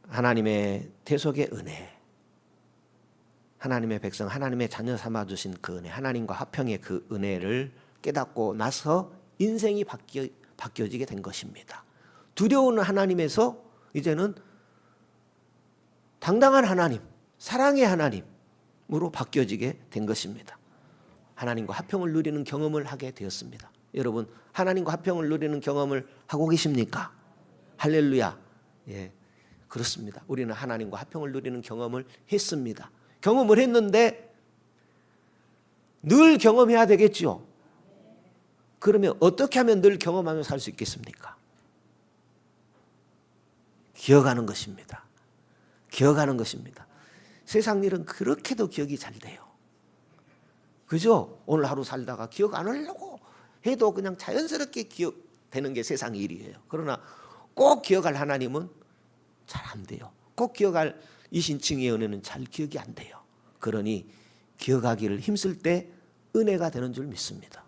하나님의 대속의 은혜, 하나님의 백성, 하나님의 자녀 삼아주신 그 은혜, 하나님과 화평의 그 은혜를 깨닫고 나서 인생이 바뀌어지게 된 것입니다. 두려운 하나님에서 이제는 당당한 하나님, 사랑의 하나님으로 바뀌어지게 된 것입니다. 하나님과 화평을 누리는 경험을 하게 되었습니다. 여러분, 하나님과 화평을 누리는 경험을 하고 계십니까? 할렐루야. 예, 그렇습니다. 우리는 하나님과 화평을 누리는 경험을 했습니다. 경험을 했는데 늘 경험해야 되겠지요. 그러면 어떻게 하면 늘 경험하며 살 수 있겠습니까? 기억하는 것입니다. 기억하는 것입니다. 세상 일은 그렇게도 기억이 잘 돼요. 그죠? 오늘 하루 살다가 기억 안 하려고 해도 그냥 자연스럽게 기억되는 게 세상 일이에요. 그러나 꼭 기억할 하나님은 잘 안 돼요. 꼭 기억할 이신칭의 은혜는 잘 기억이 안 돼요. 그러니 기억하기를 힘쓸 때 은혜가 되는 줄 믿습니다.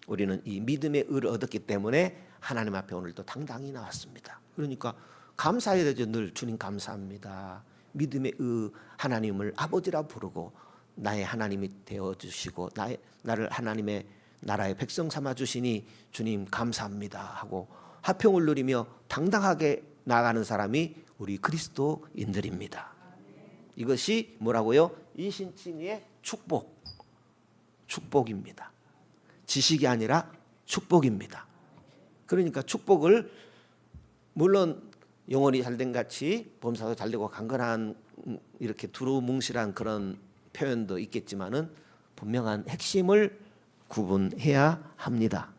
우리는 이 믿음의 의를 얻었기 때문에 하나님 앞에 오늘도 당당히 나왔습니다. 그러니까 감사해야 되죠. 늘 주님 감사합니다. 믿음의 의 하나님을 아버지라 부르고 나의 하나님이 되어주시고 나를 하나님의 나라의 백성 삼아주시니 주님 감사합니다 하고 화평을 누리며 당당하게 나아가는 사람이 우리 그리스도인들입니다. 이것이 뭐라고요? 이신칭의 축복입니다. 지식이 아니라 축복입니다. 그러니까 축복을 물론 영혼이 잘된 같이 범사도 잘되고 강건한 이렇게 두루뭉실한 그런 표현도 있겠지만은 분명한 핵심을 구분해야 합니다.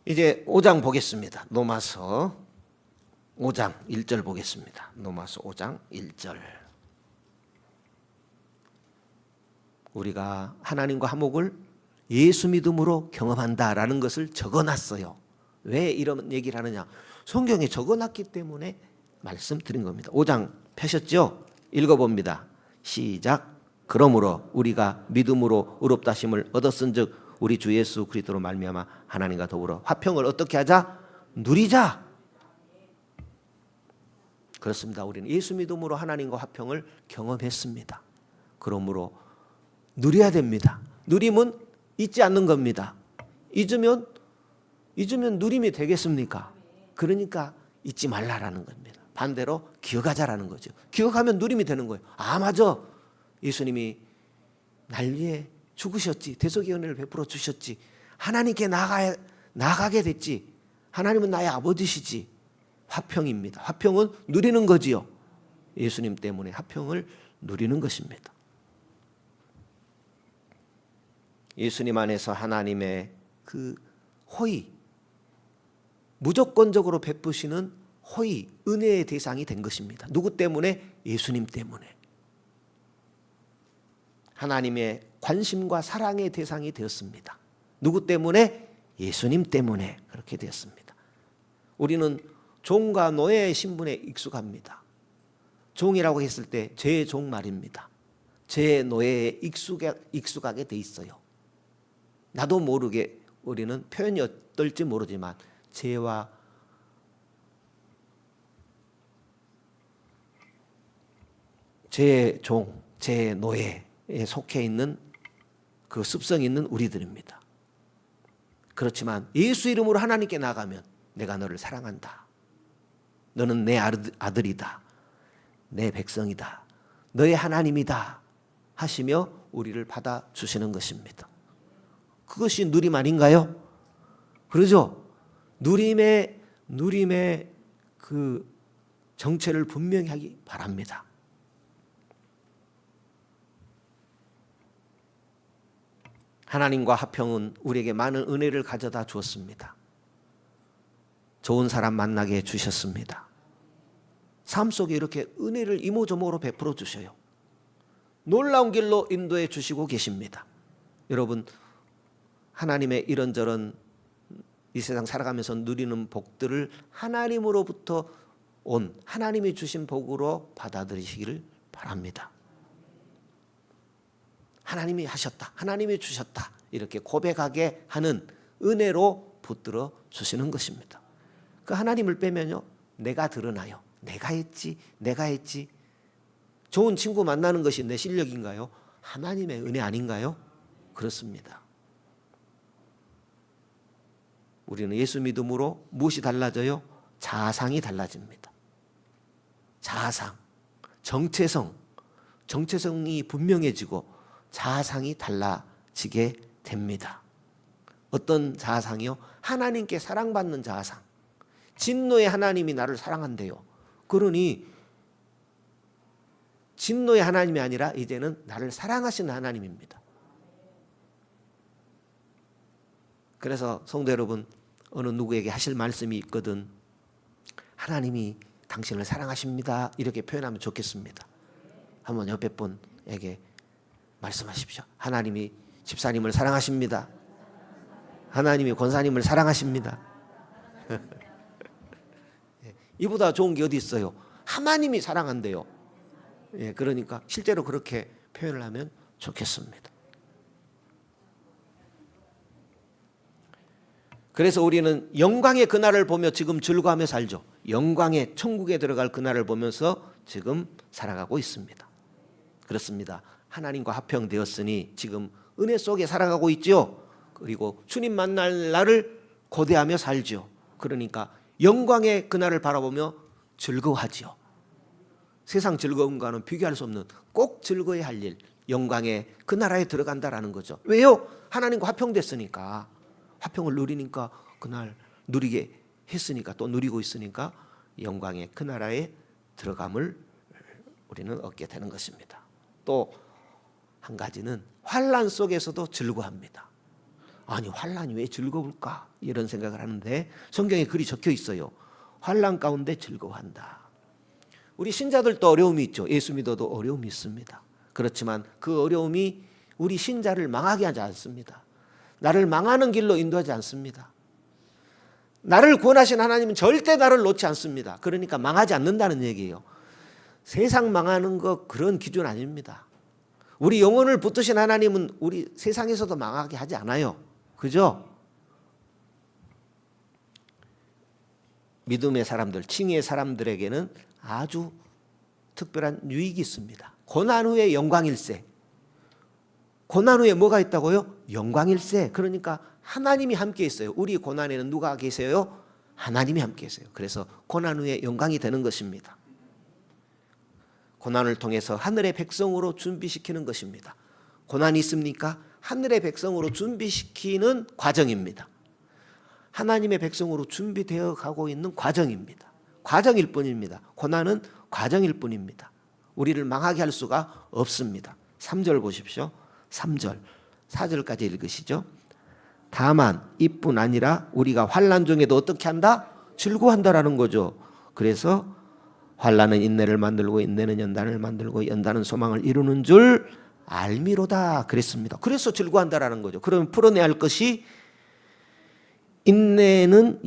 이제 5장 보겠습니다. 로마서 5장 1절 보겠습니다. 로마서 5장 1절. 우리가 하나님과 화목을 예수 믿음으로 경험한다라는 것을 적어놨어요. 왜 이런 얘기를 하느냐? 성경에 적어놨기 때문에 말씀드린 겁니다. 5장 펴셨죠? 읽어봅니다. 시작. 그러므로 우리가 믿음으로 의롭다 하심을 얻었은즉 우리 주 예수 그리스도로 말미암아 하나님과 더불어 화평을 어떻게 하자? 누리자. 그렇습니다. 우리는 예수 믿음으로 하나님과 화평을 경험했습니다. 그러므로 누려야 됩니다. 누림은 잊지 않는 겁니다. 잊으면 누림이 되겠습니까? 그러니까 잊지 말라라는 겁니다. 반대로 기억하자라는 거죠. 기억하면 누림이 되는 거예요. 아, 맞아. 예수님이 날 위해 죽으셨지. 대속의 은혜를 베풀어 주셨지. 하나님께 나가게 됐지. 하나님은 나의 아버지시지. 화평입니다. 화평은 누리는 거지요. 예수님 때문에 화평을 누리는 것입니다. 예수님 안에서 하나님의 그 호의, 무조건적으로 베푸시는 호의, 은혜의 대상이 된 것입니다. 누구 때문에? 예수님 때문에. 하나님의 관심과 사랑의 대상이 되었습니다. 누구 때문에? 예수님 때문에 그렇게 되었습니다. 우리는 종과 노예의 신분에 익숙합니다. 종이라고 했을 때 죄의 종 말입니다. 죄의 노예에 익숙하게 돼 있어요. 나도 모르게 우리는 표현이 어떨지 모르지만 죄와 죄의 종, 죄의 노예에 속해 있는 그 습성이 있는 우리들입니다. 그렇지만 예수 이름으로 하나님께 나가면 내가 너를 사랑한다. 너는 내 아들이다. 내 백성이다. 너의 하나님이다. 하시며 우리를 받아주시는 것입니다. 그것이 누림 아닌가요? 그러죠? 누림의 그 정체를 분명히 하기 바랍니다. 하나님과 화평은 우리에게 많은 은혜를 가져다 주었습니다. 좋은 사람 만나게 해주셨습니다. 삶 속에 이렇게 은혜를 이모저모로 베풀어 주셔요. 놀라운 길로 인도해 주시고 계십니다. 여러분, 하나님의 이런저런 이 세상 살아가면서 누리는 복들을 하나님으로부터 온 하나님이 주신 복으로 받아들이시기를 바랍니다. 하나님이 하셨다, 하나님이 주셨다, 이렇게 고백하게 하는 은혜로 붙들어 주시는 것입니다. 그 하나님을 빼면요, 내가 드러나요. 내가 했지, 내가 했지. 좋은 친구 만나는 것이 내 실력인가요? 하나님의 은혜 아닌가요? 그렇습니다. 우리는 예수 믿음으로 무엇이 달라져요? 자상이 달라집니다. 자상, 정체성이 분명해지고 자상이 달라지게 됩니다. 어떤 자상이요? 하나님께 사랑받는 자상. 진노의 하나님이 나를 사랑한대요. 그러니 진노의 하나님이 아니라 이제는 나를 사랑하시는 하나님입니다. 그래서 성도 여러분, 어느 누구에게 하실 말씀이 있거든 하나님이 당신을 사랑하십니다, 이렇게 표현하면 좋겠습니다. 한번 옆에 분에게 말씀하십시오. 하나님이 집사님을 사랑하십니다. 하나님이 권사님을 사랑하십니다. 이보다 좋은 게 어디 있어요? 하나님이 사랑한대요. 그러니까 실제로 그렇게 표현을 하면 좋겠습니다. 그래서 우리는 영광의 그날을 보며 지금 즐거워하며 살죠. 영광의 천국에 들어갈 그날을 보면서 지금 살아가고 있습니다. 그렇습니다. 하나님과 합평되었으니 지금 은혜 속에 살아가고 있죠. 그리고 주님 만날 날을 고대하며 살죠. 그러니까 영광의 그날을 바라보며 즐거워하죠. 세상 즐거움과는 비교할 수 없는 꼭 즐거워야 할 일, 영광의 그 나라에 들어간다라는 거죠. 왜요? 하나님과 합평됐으니까. 화평을 누리니까, 그날 누리게 했으니까, 또 누리고 있으니까 영광의 그 나라에 들어감을 우리는 얻게 되는 것입니다. 또 한 가지는 환난 속에서도 즐거워합니다. 아니, 환난이 왜 즐거울까? 이런 생각을 하는데 성경에 글이 적혀 있어요. 환난 가운데 즐거워한다. 우리 신자들도 어려움이 있죠. 예수 믿어도 어려움이 있습니다. 그렇지만 그 어려움이 우리 신자를 망하게 하지 않습니다. 나를 망하는 길로 인도하지 않습니다. 나를 구원하신 하나님은 절대 나를 놓지 않습니다. 그러니까 망하지 않는다는 얘기예요. 세상 망하는 거 그런 기준 아닙니다. 우리 영혼을 붙드신 하나님은 우리 세상에서도 망하게 하지 않아요. 그죠? 믿음의 사람들, 칭의의 사람들에게는 아주 특별한 유익이 있습니다. 고난 후에 영광일세. 고난 후에 뭐가 있다고요? 영광일세. 그러니까 하나님이 함께 있어요. 우리 고난에는 누가 계세요? 하나님이 함께 계세요. 그래서 고난 후에 영광이 되는 것입니다. 고난을 통해서 하늘의 백성으로 준비시키는 것입니다. 고난이 있습니까? 하늘의 백성으로 준비시키는 과정입니다. 하나님의 백성으로 준비되어 가고 있는 과정입니다. 과정일 뿐입니다. 고난은 과정일 뿐입니다. 우리를 망하게 할 수가 없습니다. 3절 보십시오. 3절, 4절까지 읽으시죠. 다만 이뿐 아니라 우리가 환난 중에도 어떻게 한다? 즐거워한다라는 거죠. 그래서 환난은 인내를 만들고 인내는 연단을 만들고 연단은 소망을 이루는 줄 알미로다 그랬습니다. 그래서 즐거워한다라는 거죠. 그러면 풀어내야 할 것이 인내는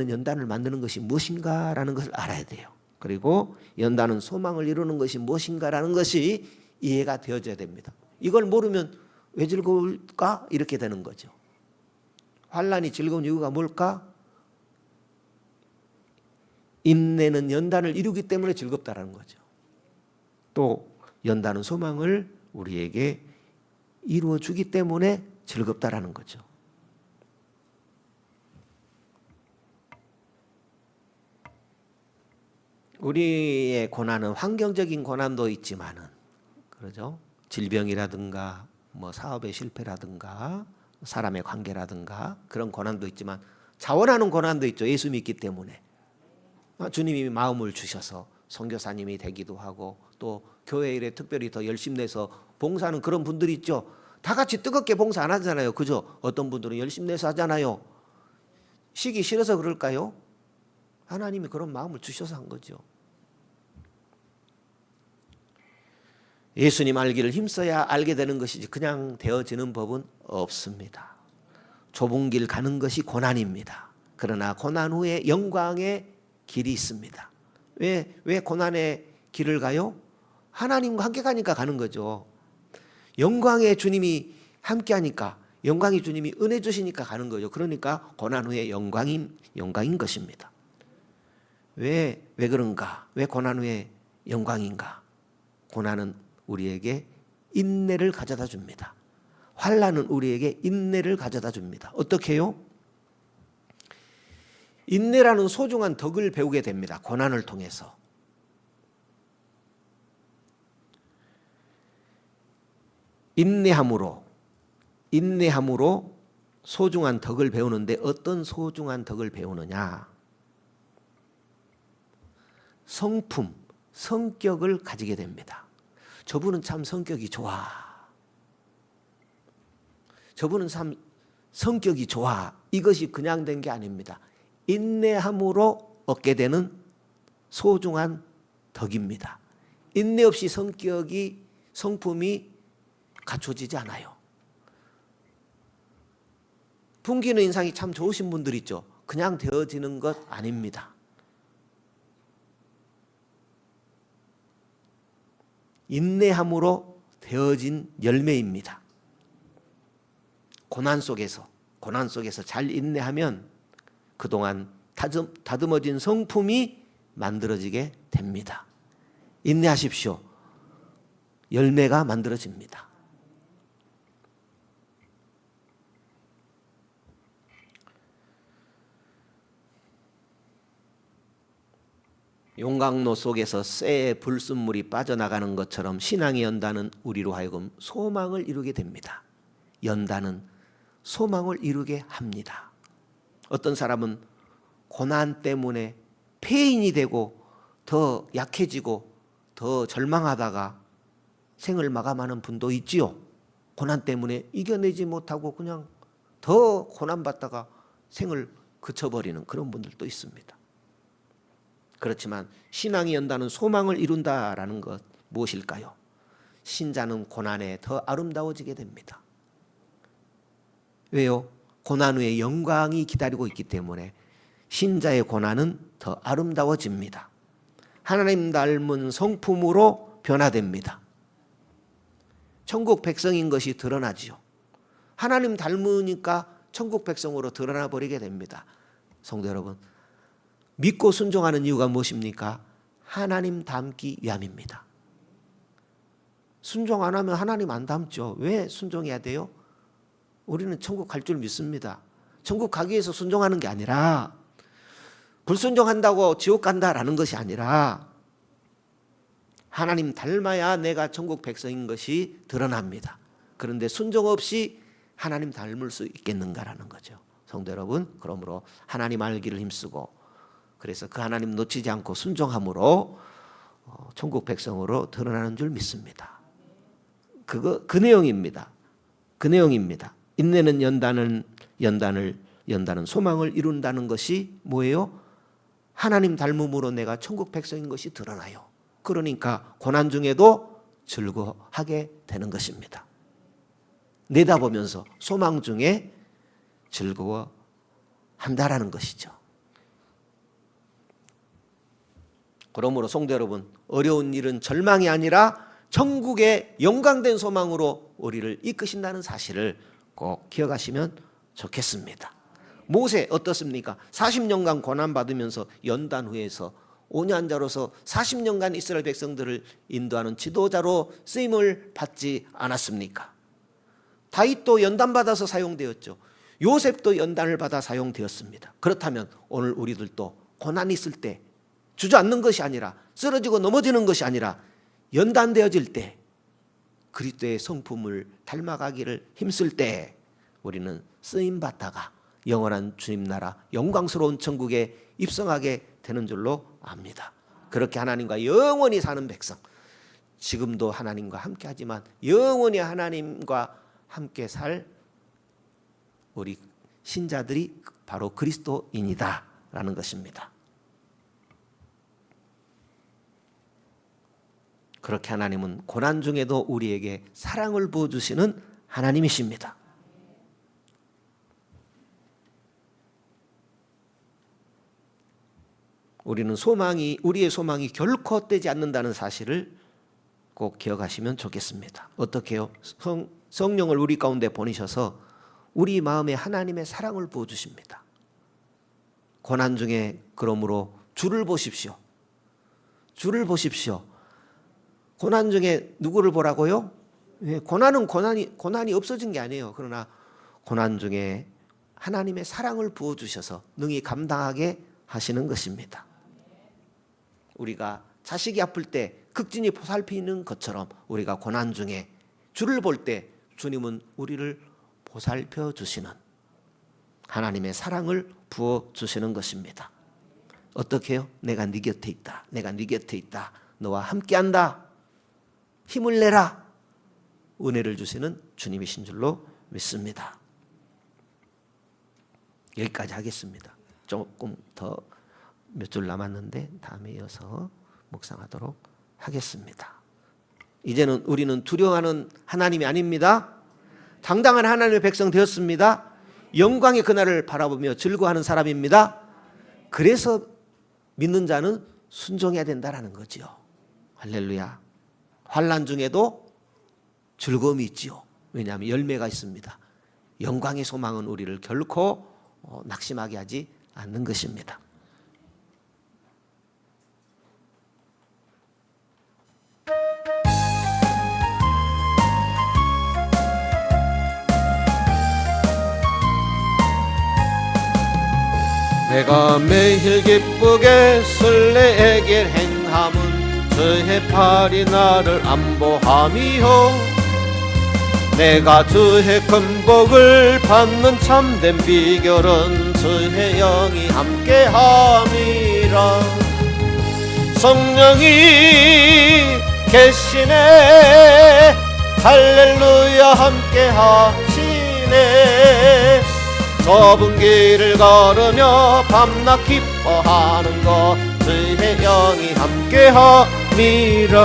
연단을 만드는 것이 무엇인가라는 것을 알아야 돼요. 그리고 연단은 소망을 이루는 것이 무엇인가라는 것이 이해가 되어져야 됩니다. 이걸 모르면 왜 즐거울까? 이렇게 되는 거죠. 환난이 즐거운 이유가 뭘까? 인내는 연단을 이루기 때문에 즐겁다라는 거죠. 또 연단은 소망을 우리에게 이루어주기 때문에 즐겁다라는 거죠. 우리의 고난은 환경적인 고난도 있지만은, 그러죠? 질병이라든가 뭐 사업의 실패라든가 사람의 관계라든가 그런 고난도 있지만 자원하는 고난도 있죠. 예수 믿기 때문에. 주님이 마음을 주셔서 선교사님이 되기도 하고 또 교회 일에 특별히 더 열심히 내서 봉사하는 그런 분들이 있죠. 다 같이 뜨겁게 봉사 안 하잖아요. 그죠? 어떤 분들은 열심히 내서 하잖아요. 쉬기 싫어서 그럴까요? 하나님이 그런 마음을 주셔서 한 거죠. 예수님 알기를 힘써야 알게 되는 것이지 그냥 되어지는 법은 없습니다. 좁은 길 가는 것이 고난입니다. 그러나 고난 후에 영광의 길이 있습니다. 왜 고난의 길을 가요? 하나님과 함께 가니까 가는 거죠. 영광의 주님이 함께 하니까, 영광의 주님이 은혜 주시니까 가는 거죠. 그러니까 고난 후에 영광인 것입니다. 왜 그런가? 왜 고난 후에 영광인가? 고난은 우리에게 인내를 가져다 줍니다. 환난은 우리에게 인내를 가져다 줍니다. 어떻게 해요? 인내라는 소중한 덕을 배우게 됩니다. 고난을 통해서. 인내함으로 소중한 덕을 배우는데 어떤 소중한 덕을 배우느냐? 성품, 성격을 가지게 됩니다. 저분은 참 성격이 좋아. 저분은 참 성격이 좋아. 이것이 그냥 된 게 아닙니다. 인내함으로 얻게 되는 소중한 덕입니다. 인내 없이 성품이 갖춰지지 않아요. 풍기는 인상이 참 좋으신 분들 있죠. 그냥 되어지는 것 아닙니다. 인내함으로 되어진 열매입니다. 고난 속에서 잘 인내하면 그동안 다듬어진 성품이 만들어지게 됩니다. 인내하십시오. 열매가 만들어집니다. 용광로 속에서 쇠의 불순물이 빠져나가는 것처럼 신앙의 연단은 우리로 하여금 소망을 이루게 됩니다. 연단은 소망을 이루게 합니다. 어떤 사람은 고난 때문에 폐인이 되고 더 약해지고 더 절망하다가 생을 마감하는 분도 있지요. 고난 때문에 이겨내지 못하고 그냥 더 고난받다가 생을 그쳐버리는 그런 분들도 있습니다. 그렇지만 신앙이 연다는 소망을 이룬다라는 것 무엇일까요? 신자는 고난에 더 아름다워지게 됩니다. 왜요? 고난 후에 영광이 기다리고 있기 때문에 신자의 고난은 더 아름다워집니다. 하나님 닮은 성품으로 변화됩니다. 천국 백성인 것이 드러나지요. 하나님 닮으니까 천국 백성으로 드러나 버리게 됩니다. 성도 여러분, 믿고 순종하는 이유가 무엇입니까? 하나님 닮기 위함입니다. 순종 안 하면 하나님 안 닮죠. 왜 순종해야 돼요? 우리는 천국 갈 줄 믿습니다. 천국 가기 위해서 순종하는 게 아니라, 불순종한다고 지옥 간다라는 것이 아니라 하나님 닮아야 내가 천국 백성인 것이 드러납니다. 그런데 순종 없이 하나님 닮을 수 있겠는가라는 거죠. 성도 여러분, 그러므로 하나님 알기를 힘쓰고, 그래서 그 하나님 놓치지 않고 순종함으로 천국 백성으로 드러나는 줄 믿습니다. 그 내용입니다. 그 내용입니다. 인내는 연단은 소망을 이룬다는 것이 뭐예요? 하나님 닮음으로 내가 천국 백성인 것이 드러나요. 그러니까 고난 중에도 즐거워하게 되는 것입니다. 내다보면서 소망 중에 즐거워한다라는 것이죠. 그러므로 성도 여러분, 어려운 일은 절망이 아니라 천국의 영광된 소망으로 우리를 이끄신다는 사실을 꼭 기억하시면 좋겠습니다. 모세 어떻습니까? 40년간 고난받으면서 연단 후에서 온유한자로서 40년간 이스라엘 백성들을 인도하는 지도자로 쓰임을 받지 않았습니까? 다윗도 연단받아서 사용되었죠. 요셉도 연단을 받아 사용되었습니다. 그렇다면 오늘 우리들도 고난이 있을 때 주저앉는 것이 아니라, 쓰러지고 넘어지는 것이 아니라 연단되어질 때, 그리스도의 성품을 닮아가기를 힘쓸 때 우리는 쓰임받다가 영원한 주님 나라 영광스러운 천국에 입성하게 되는 줄로 압니다. 그렇게 하나님과 영원히 사는 백성, 지금도 하나님과 함께 하지만 영원히 하나님과 함께 살 우리 신자들이 바로 그리스도인이다 라는 것입니다. 그렇게 하나님은 고난 중에도 우리에게 사랑을 부어주시는 하나님이십니다. 우리의 소망이 결코 헛되지 않는다는 사실을 꼭 기억하시면 좋겠습니다. 어떻게요? 성령을 우리 가운데 보내셔서 우리 마음에 하나님의 사랑을 부어주십니다. 고난 중에 그러므로 주를 보십시오. 주를 보십시오. 고난 중에 누구를 보라고요? 고난이 없어진 게 아니에요. 그러나 고난 중에 하나님의 사랑을 부어주셔서 능히 감당하게 하시는 것입니다. 우리가 자식이 아플 때 극진히 보살피는 것처럼 우리가 고난 중에 주를 볼 때 주님은 우리를 보살펴 주시는 하나님의 사랑을 부어 주시는 것입니다. 어떻게 해요? 내가 네 곁에 있다. 내가 네 곁에 있다. 너와 함께한다. 힘을 내라. 은혜를 주시는 주님이신 줄로 믿습니다. 여기까지 하겠습니다. 조금 더 몇 줄 남았는데 다음에 이어서 묵상하도록 하겠습니다. 이제는 우리는 두려워하는 하나님이 아닙니다. 당당한 하나님의 백성 되었습니다. 영광의 그날을 바라보며 즐거워하는 사람입니다. 그래서 믿는 자는 순종해야 된다라는 거지요. 할렐루야. 환난 중에도 즐거움이 있지요. 왜냐하면 열매가 있습니다. 영광의 소망은 우리를 결코 낙심하게 하지 않는 것입니다. 내가 매일 기쁘게 설레게 행함은 주의 팔이 나를 안보함이요 내가 주의 큰 복을 받는 참된 비결은 주의 영이 함께함이라 성령이 계시네 할렐루야 함께하시네 좁은 길을 걸으며 밤낮 기뻐하는 것 주의 영이 함께함이라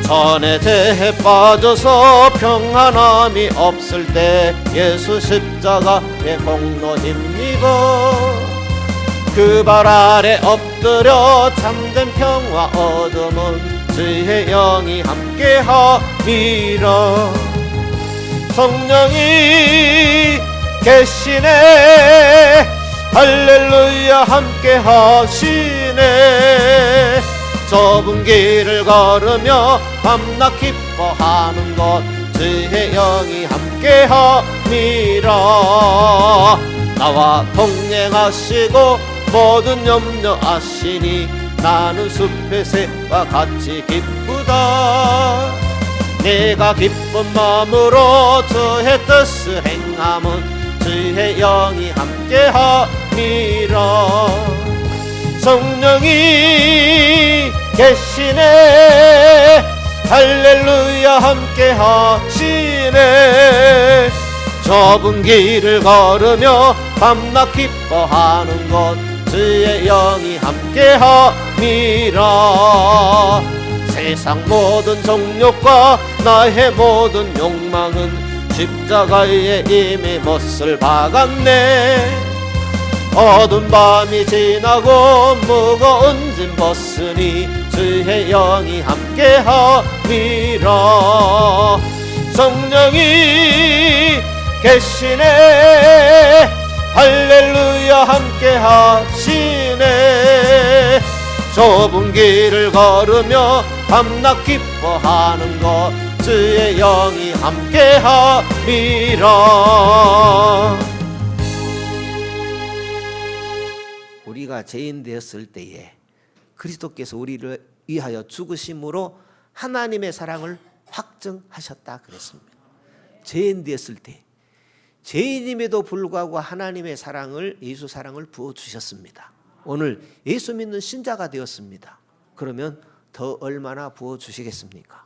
전에 죄에 빠져서 평안함이 없을 때 예수 십자가의 공로 힘입어 그 발 아래 엎드려 참된 평화 얻음은 주의 영이 함께함이라 성령이 계시네 할렐루야 함께 하시네 좁은 길을 걸으며 밤낮 기뻐하는 것 주의 영이 함께 함이라 나와 동행하시고 모든 염려 아시니 나는 숲의 새와 같이 기쁘다 내가 기쁜 마음으로 주의 뜻을 행함은 주의 영이 함께함이라 성령이 계시네 할렐루야 함께하시네 좁은 길을 걸으며 밤낮 기뻐하는 것 주의 영이 함께함이라 세상 모든 정욕과 나의 모든 욕망은 십자가에 이미 못을 박았네 어두운 밤이 지나고 무거운 짐 벗으니 주의 영이 함께함이라 성령이 계시네 할렐루야 함께하시네 좁은 길을 걸으며 밤낮 기뻐하는 것 주의 영이 함께함이라 우리가 죄인 되었을 때에 그리스도께서 우리를 위하여 죽으심으로 하나님의 사랑을 확증하셨다 그랬습니다. 죄인 되었을 때 죄인임에도 불구하고 하나님의 사랑을 예수 사랑을 부어주셨습니다. 오늘 예수 믿는 신자가 되었습니다. 그러면 더 얼마나 부어주시겠습니까?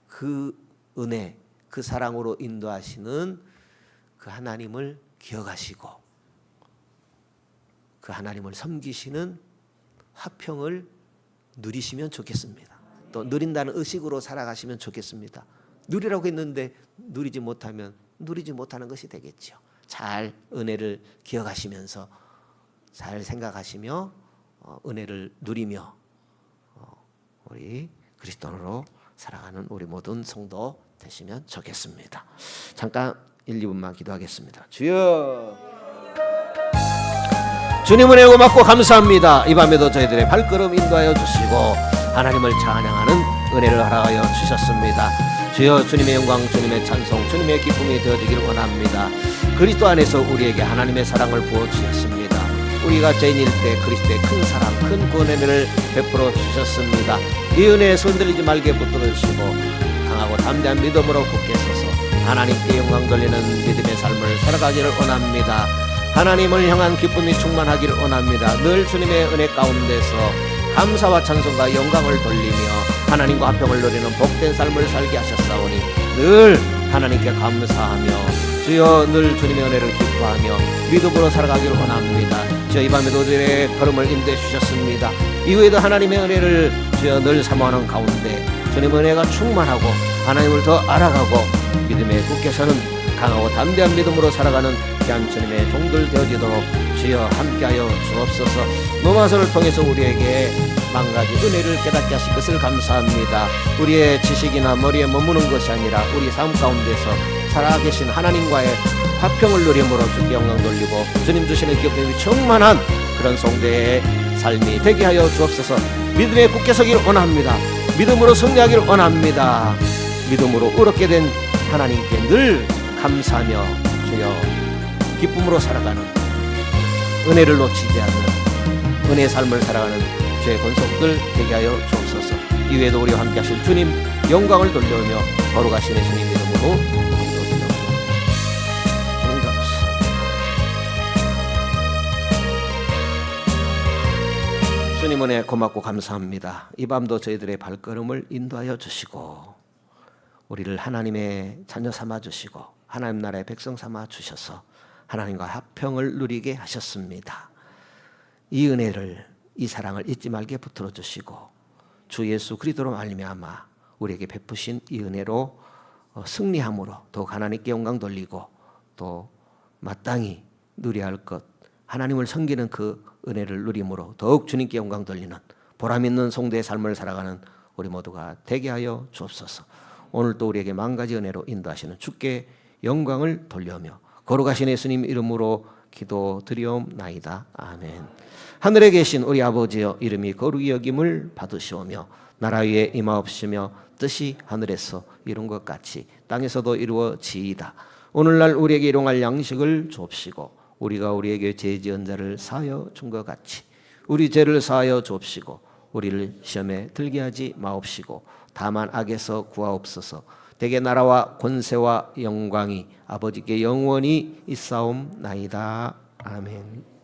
그 은혜, 그 사랑으로 인도하시는 그 하나님을 기억하시고 그 하나님을 섬기시는 화평을 누리시면 좋겠습니다. 또 누린다는 의식으로 살아가시면 좋겠습니다. 누리라고 했는데 누리지 못하면 누리지 못하는 것이 되겠죠. 잘 은혜를 기억하시면서 잘 생각하시며 은혜를 누리며 우리 그리스도인으로 살아가는 우리 모든 성도 되시면 좋겠습니다. 잠깐 1, 2분만 기도하겠습니다. 주여, 주님 은혜 고맙고 감사합니다. 이 밤에도 저희들의 발걸음 인도하여 주시고 하나님을 찬양하는 은혜를 허락하여 주셨습니다. 주여, 주님의 영광, 주님의 찬송, 주님의 기쁨이 되어지기를 원합니다. 그리스도 안에서 우리에게 하나님의 사랑을 부어주셨습니다. 우리가 죄인일 때 그리스도의 큰 사랑, 큰 구원의 베풀어 주셨습니다. 이 은혜에 손들리지 말게 붙들어 주시고 강하고 담대한 믿음으로 굳게 서서 하나님께 영광 돌리는 믿음의 삶을 살아가기를 원합니다. 하나님을 향한 기쁨이 충만하기를 원합니다. 늘 주님의 은혜 가운데서 감사와 찬송과 영광을 돌리며 하나님과 화평을 누리는 복된 삶을 살게 하셨사오니 늘 하나님께 감사하며 주여 늘 주님의 은혜를 기뻐하며 믿음으로 살아가기를 원합니다. 주여, 이 밤에도 우리의 걸음을 인도해 주셨습니다. 이후에도 하나님의 은혜를 주여 늘 사모하는 가운데 주님의 은혜가 충만하고 하나님을 더 알아가고 믿음에 굳게 서는 강하고 담대한 믿음으로 살아가는 귀한 주님의 종들 되어지도록 주여 함께하여 주옵소서. 노마서를 통해서 우리에게 만 가지 은혜를 깨닫게 하실 것을 감사합니다. 우리의 지식이나 머리에 머무는 것이 아니라 우리 삶 가운데서 살아계신 하나님과의 화평을 누림으로 주께 영광 돌리고 주님 주시는 기쁨이 충만한 그런 성도의 삶이 되게 하여 주옵소서. 믿음에 굳게 서기를 원합니다. 믿음으로 승리하기를 원합니다. 믿음으로 의롭게 된 하나님께 늘 감사하며 주여 기쁨으로 살아가는 은혜를 놓치지 않는 은혜의 삶을 살아가는 주의 권속들 되게 하여 주옵소서. 이외에도 우리와 함께 하실 주님 영광을 돌려오며 거룩하신 예수님 이름으로 기도드립니다. 주님 감사합니다. 주님 은혜 고맙고 감사합니다. 이 밤도 저희들의 발걸음을 인도하여 주시고 우리를 하나님의 자녀 삼아 주시고 하나님 나라의 백성 삼아 주셔서 하나님과 화평을 누리게 하셨습니다. 이 은혜를, 이 사랑을 잊지 말게 붙들어 주시고 주 예수 그리스도로 말미암아 우리에게 베푸신 이 은혜로 승리함으로 더욱 하나님께 영광 돌리고 또 마땅히 누려야 할 것 하나님을 섬기는 그 은혜를 누림으로 더욱 주님께 영광 돌리는 보람 있는 성도의 삶을 살아가는 우리 모두가 되게 하여 주옵소서. 오늘 또 우리에게 만 가지 은혜로 인도하시는 주께 영광을 돌려며 거룩하신 예수님 이름으로 기도드리옵나이다. 아멘. 하늘에 계신 우리 아버지여, 이름이 거룩히 여김을 받으시오며 나라 위에 임하옵시며 뜻이 하늘에서 이룬 것 같이 땅에서도 이루어지이다. 오늘날 우리에게 일용할 양식을 주옵시고 우리가 우리에게 죄 지은 자를 사하여 준 것 같이 우리 죄를 사하여 주옵시고 우리를 시험에 들게 하지 마옵시고 다만 악에서 구하옵소서. 대개 나라와 권세와 영광이 아버지께 영원히 있사옵나이다. 아멘.